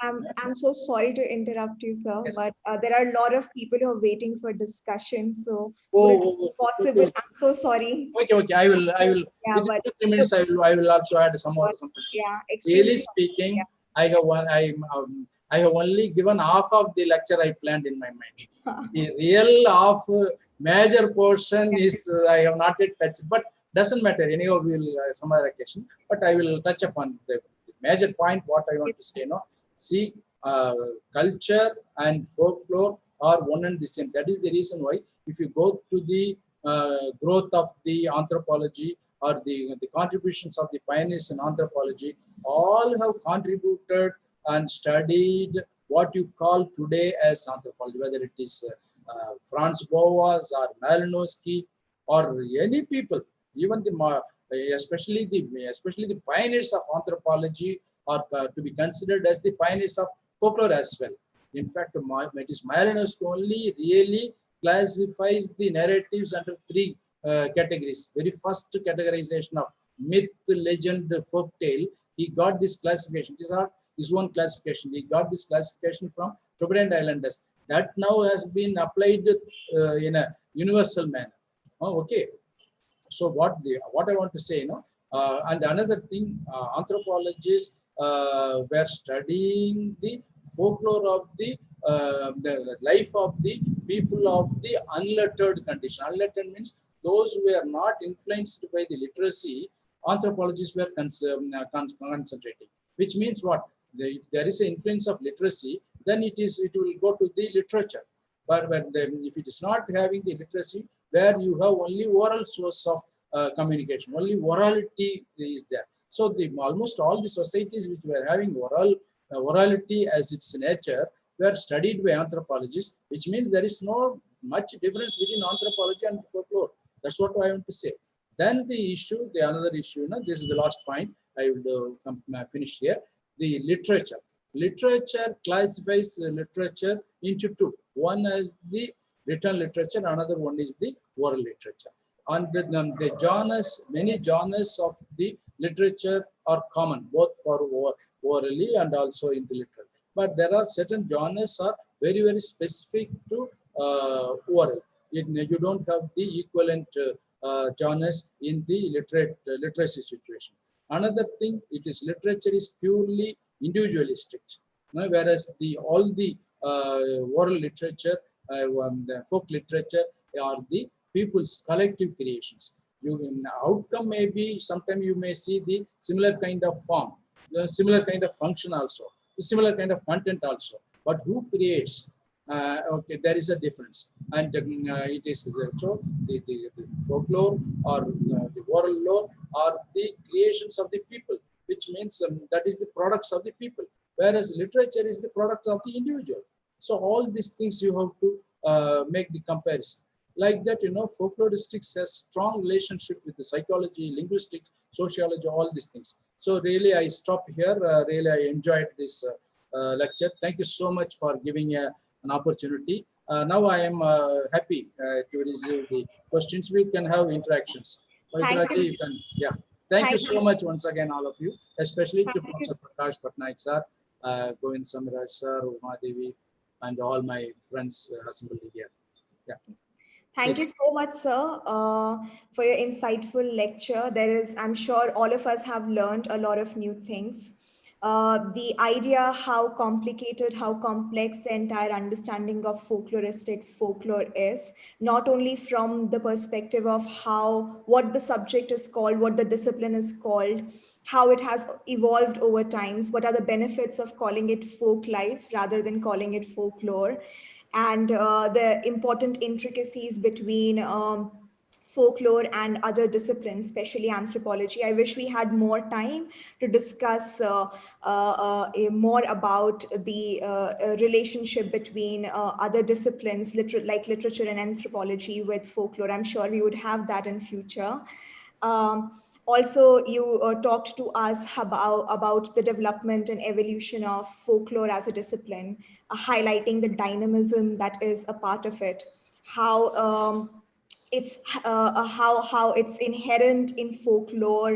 I'm so sorry to interrupt you, sir, yes. but there are a lot of people who are waiting for discussion. So, would it be possible? Okay. I'm so sorry. Okay. I will. Yeah, within but 2 minutes, I will also add some more. Yeah, Really extremely. speaking, Yeah. I have only given half of the lecture I planned in my mind. The real half major portion is I have not yet touched, but doesn't matter. Anyhow, we will some other occasion. But I will touch upon the major point. What I want to say, see, culture and folklore are one and the same. That is the reason why, if you go to the growth of the anthropology or the contributions of the pioneers in anthropology, all have contributed and studied what you call today as anthropology, whether it is Franz Boas or Malinowski or any people, even especially the pioneers of anthropology are to be considered as the pioneers of folklore as well. In fact, it is Malinowski only really classifies the narratives under three categories. Very first categorization of myth, legend, folk tale, he got this classification. It is not his own classification. He got this classification from Trobriand Islanders. That now has been applied in a universal manner. Okay. So what I want to say, and another thing, anthropologists were studying the folklore of the life of the people of the unlettered condition. Unlettered means those who were not influenced by the literacy. Anthropologists were concentrating, which means what? If there is an influence of literacy, then it will go to the literature. But if it is not having the literacy, where you have only oral source of communication, only orality is there. So almost all the societies which were having orality as its nature were studied by anthropologists, which means there is no much difference between anthropology and folklore. That's what I want to say. Then another issue, this is the last point. I will finish here. The literature. Literature classifies literature into two. One is the written literature, another one is the oral literature. And the genres, many genres of the literature are common, both for orally and also in the literal. But there are certain genres are very, very specific to oral. You don't have the equivalent genres in the literacy situation. Another thing, literature is purely individualistic, whereas all the oral literature, the folk literature are the people's collective creations. Outcome may be, sometimes you may see the similar kind of form, the similar kind of function also. similar kind of content also. But who creates? Okay, there is a difference, and it is the folklore or the oral law are the creations of the people, which means that is the products of the people, whereas literature is the product of the individual. So all these things you have to make the comparison. Like that, folkloristics has strong relationship with the psychology, linguistics, sociology, all these things. So really, I stop here. Really, I enjoyed this lecture. Thank you so much for giving an opportunity. Now I am happy to receive the questions. We can have interactions. Thank Pavitra ji, you. you can, yeah. Thank you Thank so you. much once again, all of you, especially to Thank you. Professor Prakash Patnaik sir, Govind Samiraj sir, Uma Devi, and all my friends assembled here. Yeah. Thank you so much, sir, for your insightful lecture. I'm sure all of us have learned a lot of new things. The idea how complicated, how complex the entire understanding of folkloristics, folklore is, not only from the perspective of what the subject is called, what the discipline is called, how it has evolved over times, what are the benefits of calling it folk life rather than calling it folklore, and the important intricacies between folklore and other disciplines, especially anthropology. I wish we had more time to discuss more about the relationship between other disciplines, like literature and anthropology with folklore. I'm sure we would have that in future. Um, Also, you talked to us about the development and evolution of folklore as a discipline, highlighting the dynamism that is a part of it, how it's how it's inherent in folklore,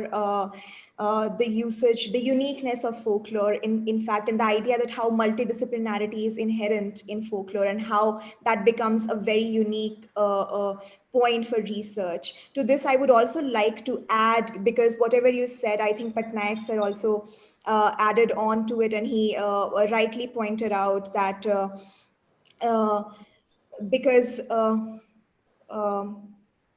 the usage, the uniqueness of folklore, in fact, and the idea that how multidisciplinarity is inherent in folklore and how that becomes a very unique point for research. To this, I would also like to add, because whatever you said, I think Patnaik sir also added on to it, and he rightly pointed out that uh, because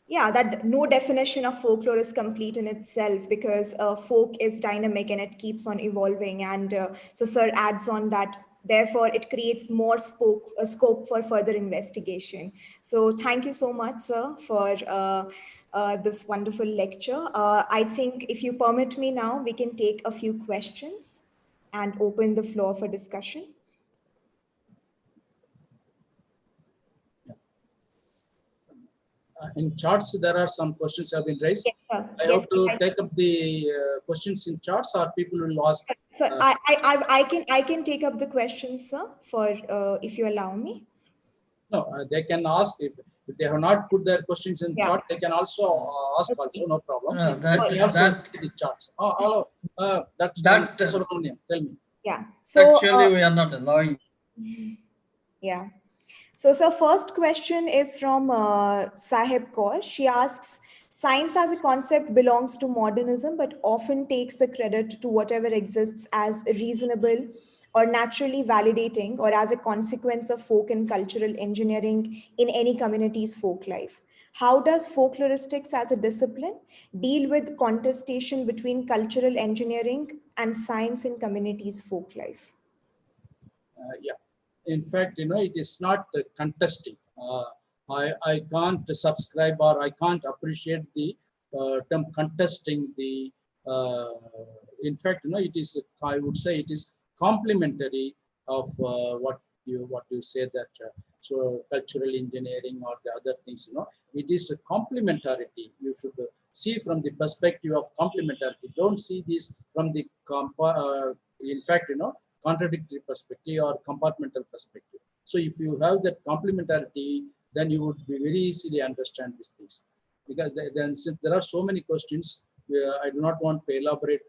yeah, that no definition of folklore is complete in itself, because folk is dynamic and it keeps on evolving. And so sir adds on that, therefore it creates more scope for further investigation. So thank you so much, sir, for this wonderful lecture. I think if you permit me now, we can take a few questions and open the floor for discussion. In charts, there are some questions have been raised. Yes, sir. I Yes, have to take up the questions in charts, or people will ask. so I can take up the questions, sir, for if you allow me. No, they can ask if they have not put their questions in Yeah. chart. They can also ask Okay. also, no problem. That They also that see the charts. Hello, that's that Subramaniam. Tell me. Yeah. So actually we are not allowing. yeah. So first question is from Sahib Kaur. She asks, science as a concept belongs to modernism, but often takes the credit to whatever exists as reasonable or naturally validating, or as a consequence of folk and cultural engineering in any community's folk life. How does folkloristics as a discipline deal with contestation between cultural engineering and science in communities' folk life? Yeah. In fact, it is not contesting. I can't subscribe, or I can't appreciate the term contesting the. In fact, it is. I would say it is complementary of what you said, that so cultural engineering or the other things. It is a complementarity. You should see from the perspective of complementarity. Don't see this from the in fact, contradictory perspective or compartmental perspective. So if you have that complementarity, then you would be very easily understand these things. Because then, since there are so many questions, I do not want to elaborate.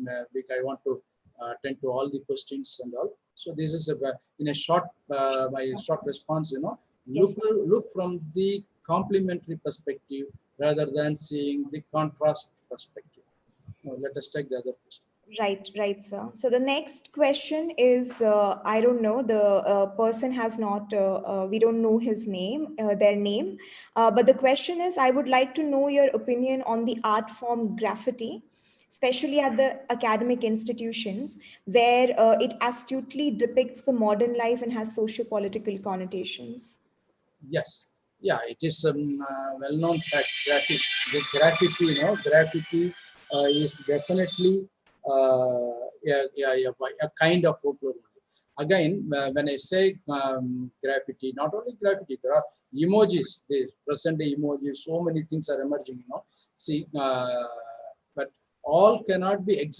I want to attend to all the questions and all. So this is in a short, my short response. Yes. Look from the complementary perspective rather than seeing the contrast perspective. Now, let us take the other question. Right, sir. So the next question is, I don't know, the person has not, we don't know his name, their name. But the question is, I would like to know your opinion on the art form graffiti. especially at the academic institutions, where it astutely depicts the modern life and has socio-political connotations. Yes, yeah, it is well-known fact. Graffiti, graffiti is definitely a kind of folklore. Again, when I say graffiti, not only graffiti, there are emojis. The present day emojis, so many things are emerging. See, but all cannot be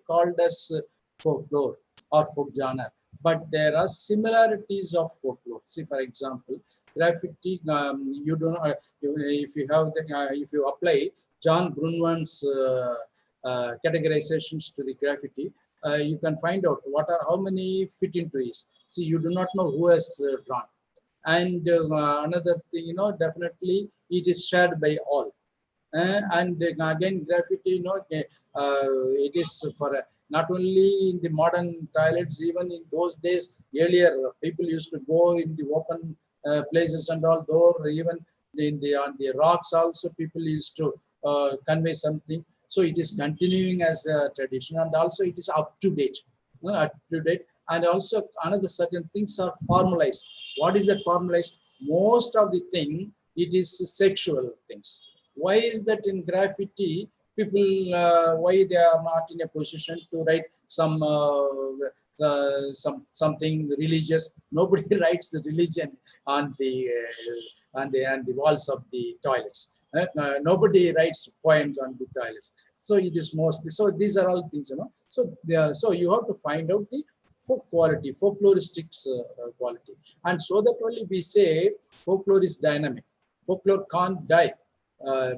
called as folklore or folk genre, but there are similarities of folklore. See, for example, graffiti. You do not. If you have if you apply John Brunwan's categorizations to the graffiti, you can find out how many fit into it. See, you do not know who has drawn. And another thing, definitely it is shared by all. And again, graffiti, it is for not only in the modern toilets, even in those days, earlier, people used to go in the open places and all, though even on the rocks also, people used to convey something. So it is continuing as a tradition, and also it is up to date, and also another certain things are formalized. What is that formalized? Most of the thing, it is sexual things. Why is that in graffiti, people, why they are not in a position to write something religious? Nobody writes the religion on the walls of the toilets. Nobody writes poems on the toilets. So it is mostly, so these are all things, so you have to find out the folk quality, folkloristics quality, and so that only we say folklore is dynamic. Folklore can't die.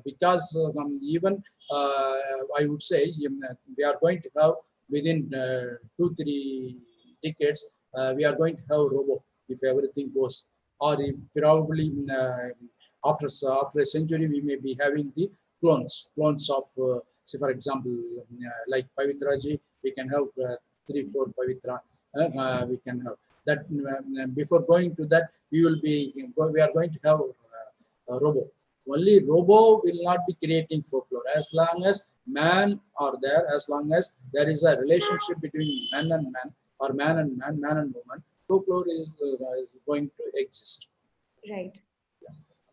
Because even I would say we are going to have within 2-3 decades, we are going to have robo if everything goes, or if probably after a century we may be having the clones of say for example like Pavitraji, we can have 3-4 Pavitra, we can have that. Before going to that, we are going to have robo. Only robo will not be creating folklore. As long as man are there, as long as there is a relationship between man and man, or man and man, man and woman, folklore is going to exist. Right.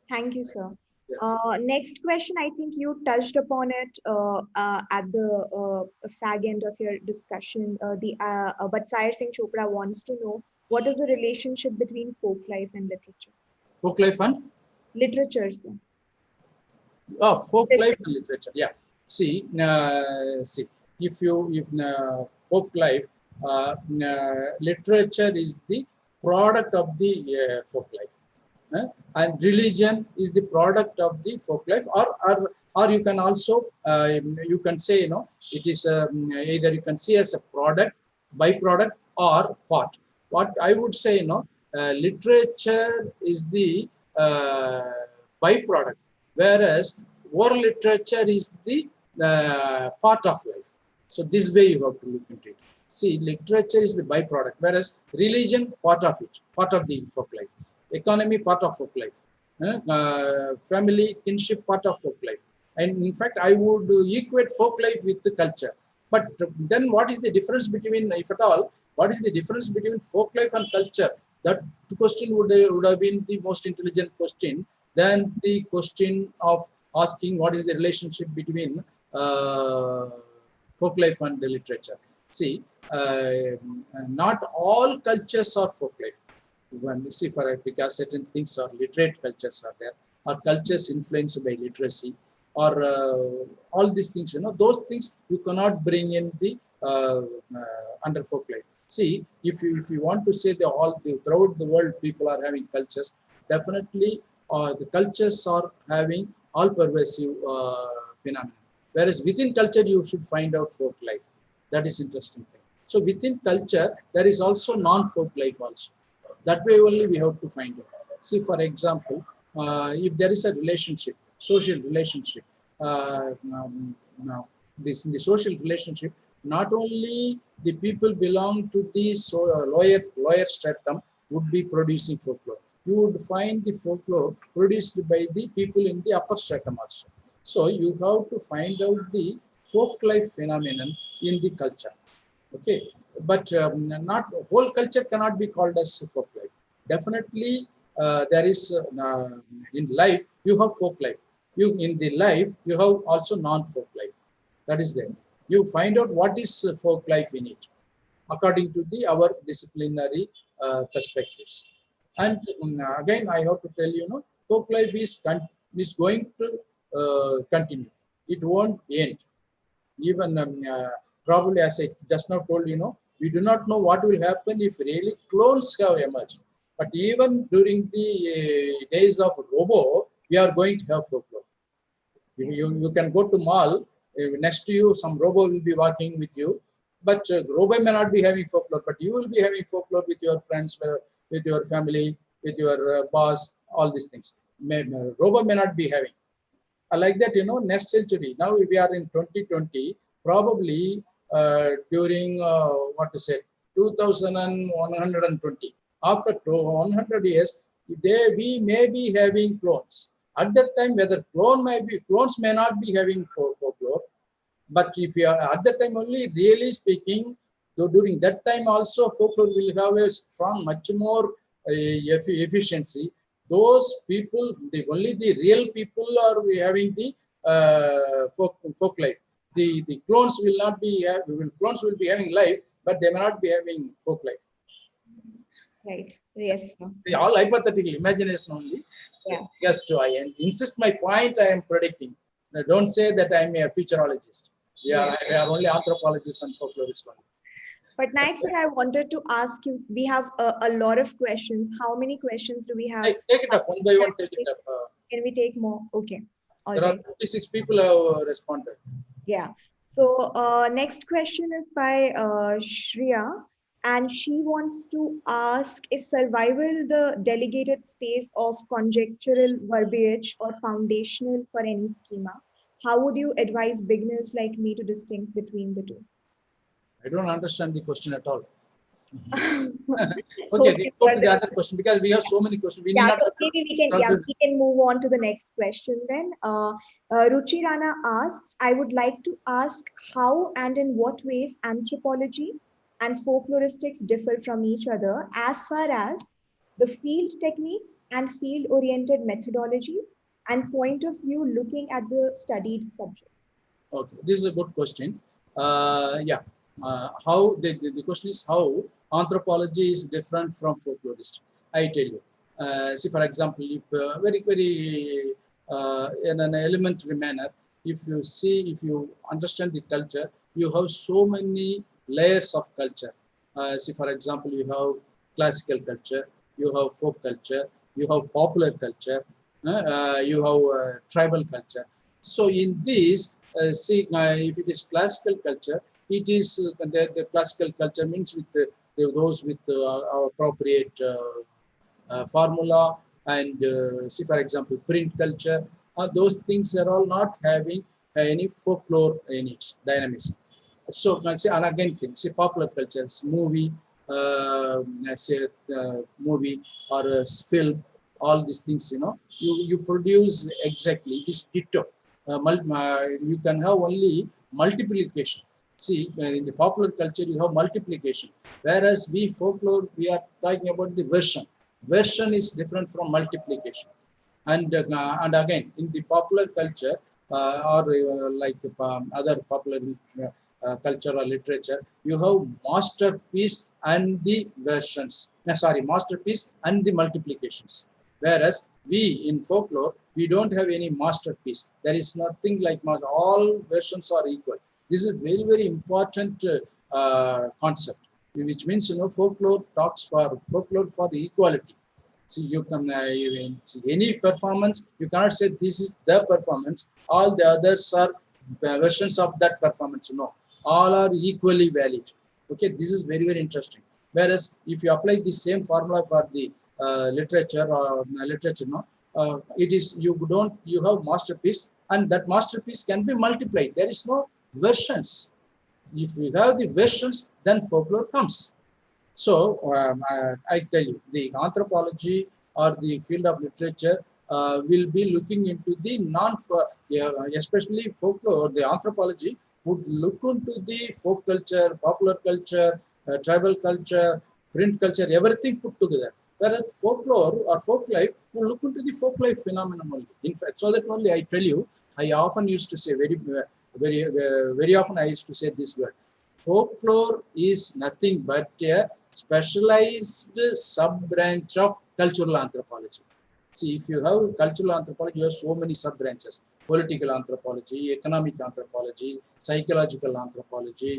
Thank you, sir. Yes. Next question, I think you touched upon it at the fag end of your discussion. But Sire Singh Chopra wants to know, what is the relationship between folk life and literature? Folklife and Literature, sir. folklife and literature. Yeah. See, if folklife, literature is the product of the folklife. And religion is the product of the folk life, or you can also you can say it is either you can see as a product, byproduct, or part. What I would say, literature is the byproduct, whereas oral literature is the part of life. So this way you have to look into it. See, literature is the byproduct, whereas religion part of it, part of the folk life. Economy part of folk life, family, kinship part of folk life, and in fact I would equate folk life with the culture. But then what is the difference between, if at all, what is the difference between folk life and culture? That question would have been the most intelligent question than the question of asking what is the relationship between folk life and the literature. See, not all cultures are folk life. When we see for it, because certain things are literate cultures are there, or cultures influenced by literacy, or all these things, those things you cannot bring in the under folk life. See, if you want to say throughout the world people are having cultures, definitely the cultures are having all pervasive phenomena. Whereas within culture you should find out folk life. That is interesting thing. So within culture there is also non-folk life also. That way only we have to find it. See, for example, if there is a relationship, social relationship, now in the social relationship, not only the people belong to the lower stratum would be producing folklore. You would find the folklore produced by the people in the upper stratum also. So you have to find out the folk life phenomenon in the culture. Okay, but not whole culture cannot be called as folk life. Definitely, there is in life you have folk life. You in the life you have also non-folk life. That is there. You find out what is folk life in it, according to the our disciplinary perspectives. And again, I have to tell you, folk life is going to continue. It won't end. Even probably, as I just now told, we do not know what will happen if really clones have emerged. But even during the days of robo, we are going to have folklore. You can go to mall, next to you some robo will be walking with you, but robo may not be having folklore, but you will be having folklore with your friends, with your family, with your boss, all these things. Robo may not be having. Like that, next century, now we are in 2020, probably during what to say, 2120, after 100 years, we may be having clones. At that time, whether clones may not be having folklore, but if you are at that time only, really speaking, so during that time also folklore will have a strong, much more efficiency. Those people, only the real people are having the folk life. The clones will not be clones will be having life, but they may not be having folk life. Right. Yes, sir. All hypothetical imagination only. Yeah. Yes, I insist my point. I am predicting. Now, don't say that I am a futurologist. Yeah, they are only anthropologists and folklorists only. But Naik sir, I wanted to ask you, we have a lot of questions. How many questions do we have? Take it up one by one. Take it up. Can we take more? Okay. All there right. are 56 people who have responded. Yeah. So next question is by Shreya, and she wants to ask, is survival the delegated space of conjectural verbiage or foundational for any schema? How would you advise beginners like me to distinguish between the two? I don't understand the question at all. Okay, we go to the other question because we have so many questions. We need not so maybe we can move on to the next question then. Ruchi Rana asks, I would like to ask how and in what ways anthropology and folkloristics differ from each other as far as the field techniques and field-oriented methodologies and point of view looking at the studied subject. Okay, this is a good question. Yeah, how the question is how anthropology is different from folklorist. I tell you. See, for example, if very in an elementary manner, if you understand the culture, you have so many layers of culture. See, for example, you have classical culture, you have folk culture, you have popular culture, you have tribal culture. So in this, if it is classical culture, it is the classical culture means with those with appropriate formula, and see, for example, print culture. Those things are all not having any folklore in its dynamism. So, say, and again, say popular cultures, movie, say movie or film, all these things, you produce exactly. It is ditto. You can have only multiplication. See, in the popular culture, you have multiplication, whereas we folklore, we are talking about the version. Version is different from multiplication. And again, in the popular culture or like other popular culture or literature, you have masterpiece and the versions. Sorry, masterpiece and the multiplications. Whereas we in folklore, we don't have any masterpiece. There is nothing like all versions are equal. This is very important concept, which means folklore talks for folklore for the equality. See, you can see any performance, you cannot say this is the performance, all the others are versions of that performance. No, all are equally valid. Okay, this is very interesting. Whereas if you apply the same formula for the literature or it is you have masterpiece, and that masterpiece can be multiplied. There is no versions. If you have the versions, then folklore comes. So I tell you, the anthropology or the field of literature will be looking into the especially folklore, the anthropology would look into the folk culture, popular culture, tribal culture, print culture, everything put together. Whereas folklore or folk life would look into the folk life phenomenon only. In fact, so that only I tell you, I often used to say very often I used to say this word. Folklore is nothing but a specialized sub-branch of cultural anthropology. See, if you have cultural anthropology, you have so many sub-branches: political anthropology, economic anthropology, psychological anthropology,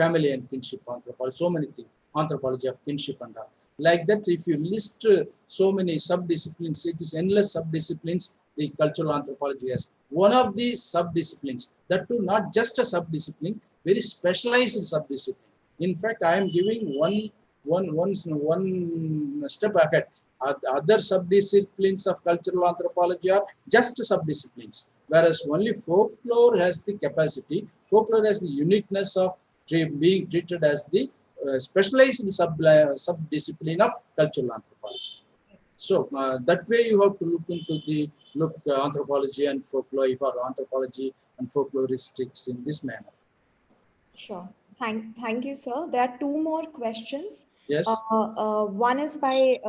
family and kinship anthropology, so many things, anthropology of kinship and all. Like that, if you list so many sub-disciplines, it is endless sub-disciplines the cultural anthropology has. One of these sub-disciplines, that too not just a sub-discipline, very specialized sub-discipline. In fact, I am giving one step ahead. Other sub-disciplines of cultural anthropology are just sub-disciplines, whereas only folklore has the capacity, folklore has the uniqueness of being treated as the specialized sub-discipline of cultural anthropology. Yes. So that way you have to look into the anthropology and folklore or anthropology and folkloristics in this manner. Sure. Thank you, sir. There are two more questions. Yes. One is by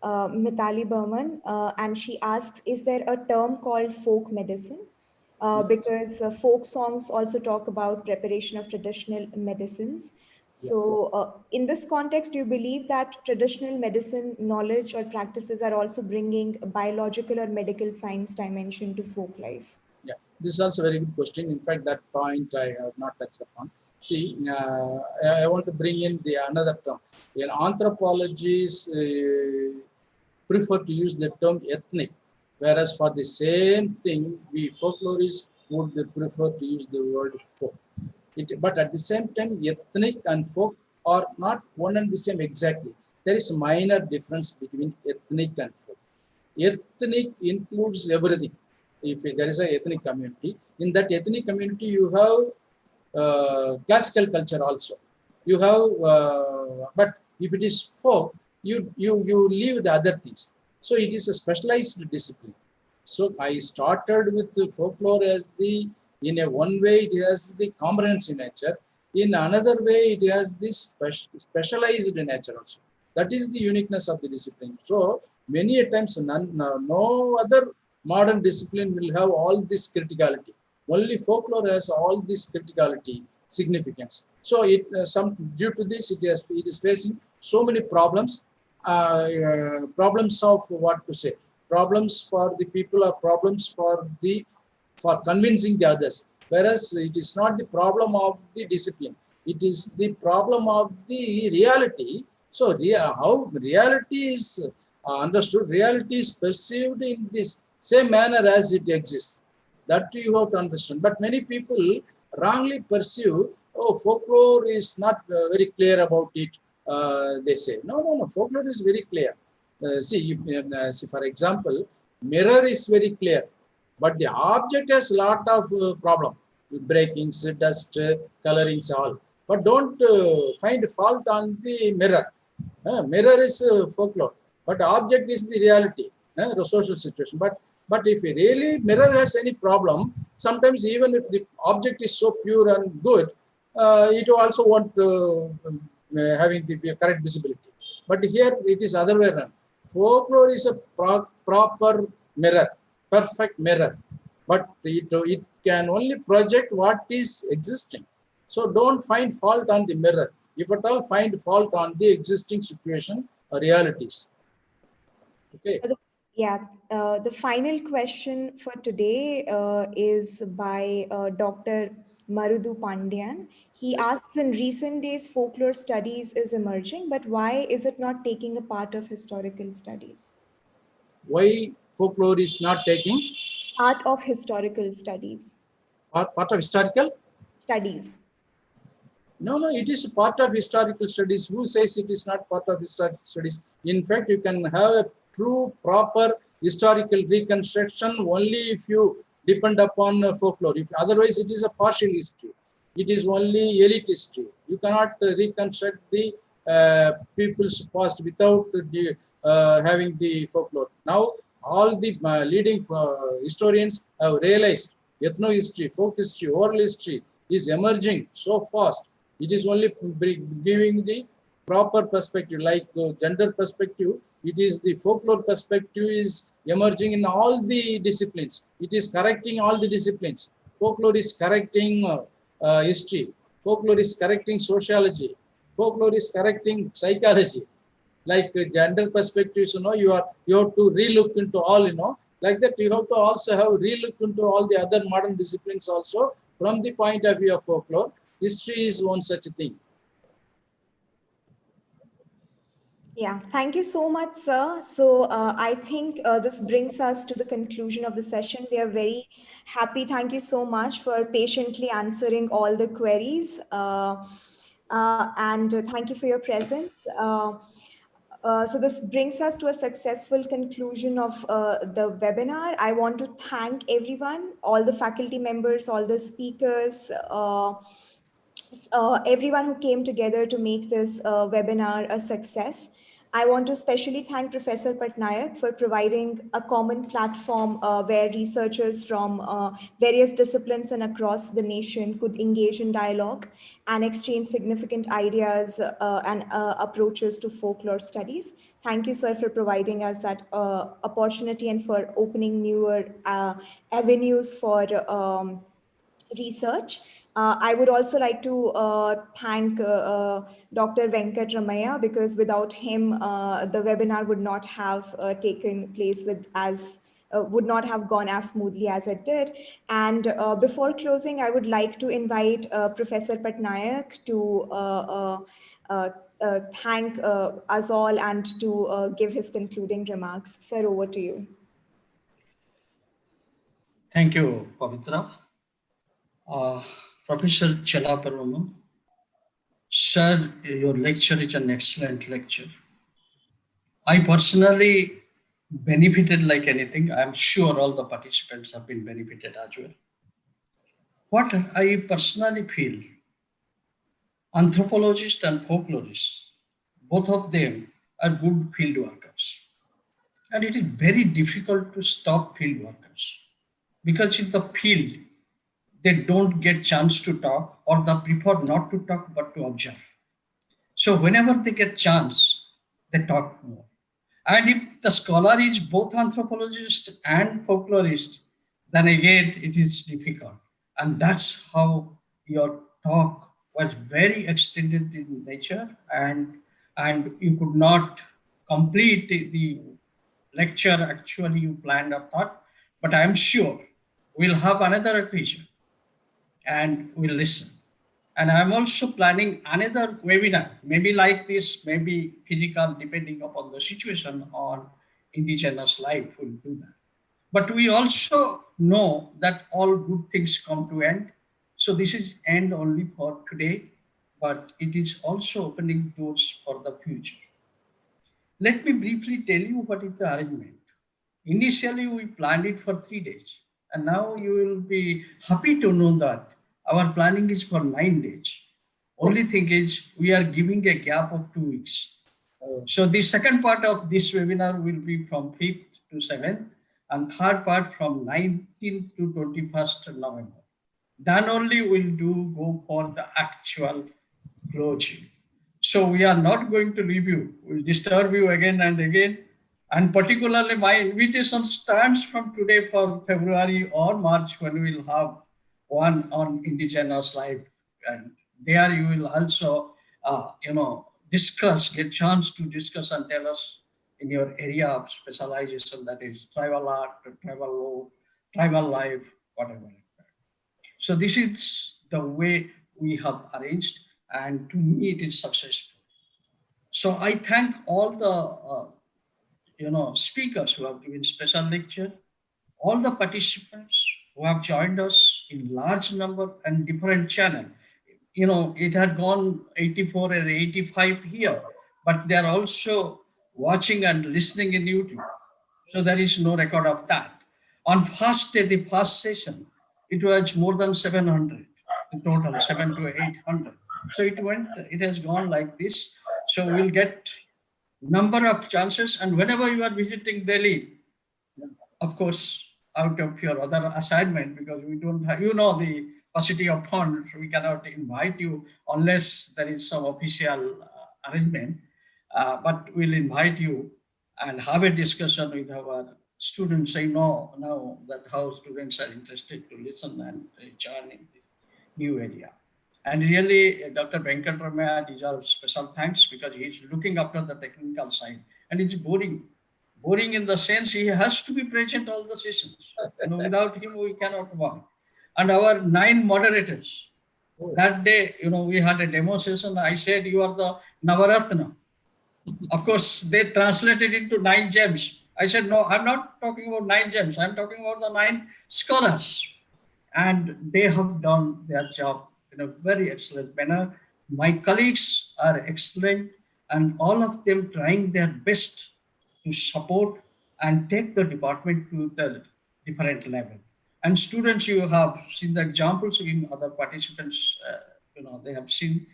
Mitali Burman, and she asks, is there a term called folk medicine? Yes. Because folk songs also talk about preparation of traditional medicines. Yes. So, in this context, do you believe that traditional medicine knowledge or practices are also bringing biological or medical science dimension to folk life? Yeah, this is also a very good question. In fact, that point I have not touched upon. See, I want to bring in the another term. In anthropologists prefer to use the term ethnic, whereas for the same thing, we folklorists would prefer to use the word folk. But at the same time, ethnic and folk are not one and the same exactly. There is a minor difference between ethnic and folk. Ethnic includes everything. If there is an ethnic community, in that ethnic community, you have classical culture also. You have, but if it is folk, you leave the other things. So it is a specialized discipline. So I started with the folklore as the, in a one way it has the comprehensive nature, in another way it has this specialized nature also. That is the uniqueness of the discipline. So many a times no other modern discipline will have all this criticality. Only folklore has all this criticality significance. So it some due to this it is facing so many problems, problems of what to say, problems for the people or problems for convincing the others. Whereas it is not the problem of the discipline, it is the problem of the reality. So how reality is understood, reality is perceived in this same manner as it exists. That you have to understand. But many people wrongly perceive, oh, folklore is not very clear about it. They say, no, folklore is very clear. See, for example, mirror is very clear, but the object has lot of problem, breakings, dust, colorings, all. But don't find fault on the mirror. Mirror is folklore, but object is the reality, the social situation. But if really mirror has any problem, sometimes even if the object is so pure and good, it also won't having the correct visibility. But here it is other way around. Folklore is a proper mirror, perfect mirror, but it can only project what is existing. So don't find fault on the mirror. If at all, find fault on the existing situation or realities. Okay. Yeah, the final question for today is by Dr. Marudu Pandyan. He Yes. asks, in recent days, folklore studies is emerging, but why is it not taking a part of historical studies? Why folklore is not taking Part of historical studies. part of historical? Studies. No, it is part of historical studies. Who says it is not part of historical studies? In fact, you can have a true, proper historical reconstruction only if you depend upon folklore. If otherwise, it is a partial history. It is only elite history. You cannot reconstruct the people's past without having the folklore. Now, all the leading historians have realized ethno-history, folk history, oral history is emerging so fast. It is only giving the proper perspective, like gender perspective. It is the folklore perspective is emerging in all the disciplines. It is correcting all the disciplines. Folklore is correcting history. Folklore is correcting sociology. Folklore is correcting psychology. Like gender perspectives, you have to relook into all, like that. You have to also have relook into all the other modern disciplines also from the point of view of folklore. History is one such thing. Yeah, thank you so much, sir. So I think this brings us to the conclusion of the session. We are very happy. Thank you so much for patiently answering all the queries. And thank you for your presence. So this brings us to a successful conclusion of the webinar. I want to thank everyone, all the faculty members, all the speakers, everyone who came together to make this webinar a success. I want to especially thank Professor Patnaik for providing a common platform where researchers from various disciplines and across the nation could engage in dialogue and exchange significant ideas and approaches to folklore studies. Thank you, sir, for providing us that opportunity and for opening newer avenues for research. I would also like to thank Dr. Venkat Ramaya, because without him, the webinar would not have taken place would not have gone as smoothly as it did. And before closing, I would like to invite Professor Patnaik to thank us all and to give his concluding remarks. Sir, over to you. Thank you, Pavitra. Professor Chellaperumal, sir, your lecture is an excellent lecture. I personally benefited like anything. I'm sure all the participants have been benefited as well. What I personally feel, anthropologists and folklorists, both of them are good field workers. And it is very difficult to stop field workers because in the field, they don't get chance to talk, or they prefer not to talk but to observe. So whenever they get chance, they talk more. And if the scholar is both anthropologist and folklorist, then again it is difficult. And that's how your talk was very extended in nature, and you could not complete the lecture actually you planned or thought. But I'm sure we'll have another occasion and we'll listen. And I'm also planning another webinar, maybe like this, maybe physical, depending upon the situation, on indigenous life. We'll do that. But we also know that all good things come to end. So this is end only for today, but it is also opening doors for the future. Let me briefly tell you what is the arrangement. Initially, we planned it for 3 days, and now you will be happy to know that our planning is for 9 days. Only thing is, we are giving a gap of 2 weeks. So the second part of this webinar will be from 5th to 7th, and third part from 19th to 21st November. Then only we'll go for the actual closing. So we are not going to leave you. We'll disturb you again and again. And particularly my invitation stands from today for February or March, when we will have one on indigenous life. And there you will also, get chance to discuss and tell us in your area of specialization, that is tribal art, tribal law, tribal life, whatever. So this is the way we have arranged, and to me it is successful. So I thank all the speakers who have given special lecture, all the participants who have joined us in large number and different channel. It had gone 84 and 85 here, but they are also watching and listening in YouTube. So there is no record of that. On first day, the first session, it was more than 700 in total, 7 to 800. So it has gone like this. So we'll get number of chances, and whenever you are visiting Delhi, of course, out of your other assignment, because we don't have, the paucity of funds, we cannot invite you unless there is some official arrangement. But we'll invite you and have a discussion with our students. Say no, that how students are interested to listen and join in this new area. And really, Dr. Venkatramaya deserves special thanks because he's looking after the technical side. And it's boring in the sense he has to be present all the sessions. Without him, we cannot work. And our 9 moderators, that day, we had a demo session. I said, you are the Navaratna. Of course, they translated into 9 gems. I said, no, I'm not talking about 9 gems. I'm talking about the 9 scholars. And they have done their job in a very excellent manner. My colleagues are excellent, and all of them trying their best to support and take the department to the different level. And students, you have seen the examples in other participants, they have seen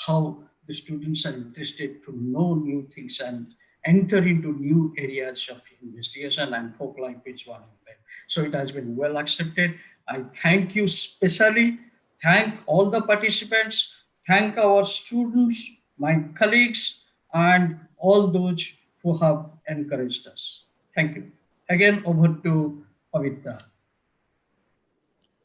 how the students are interested to know new things and enter into new areas of investigation, and FOLKLIFE is one of them. So it has been well accepted. I thank you specially, thank all the participants, thank our students, my colleagues, and all those who have encouraged us. Thank you. Again, over to Pavitra.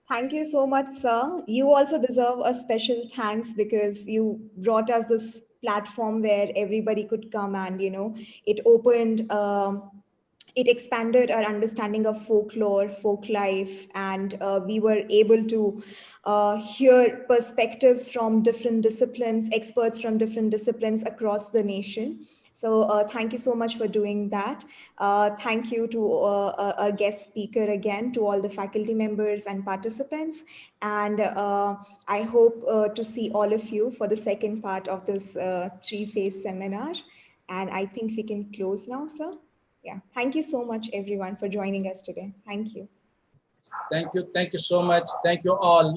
Thank you so much, sir. You also deserve a special thanks because you brought us this platform where everybody could come, and it opened, it expanded our understanding of folklore, folk life, and we were able to hear perspectives from different disciplines, experts from different disciplines across the nation. So thank you so much for doing that. Thank you to our guest speaker again, to all the faculty members and participants. And I hope to see all of you for the second part of this 3-phase seminar. And I think we can close now, sir. Yeah. Thank you so much, everyone, for joining us today. Thank you. Thank you. Thank you so much. Thank you all.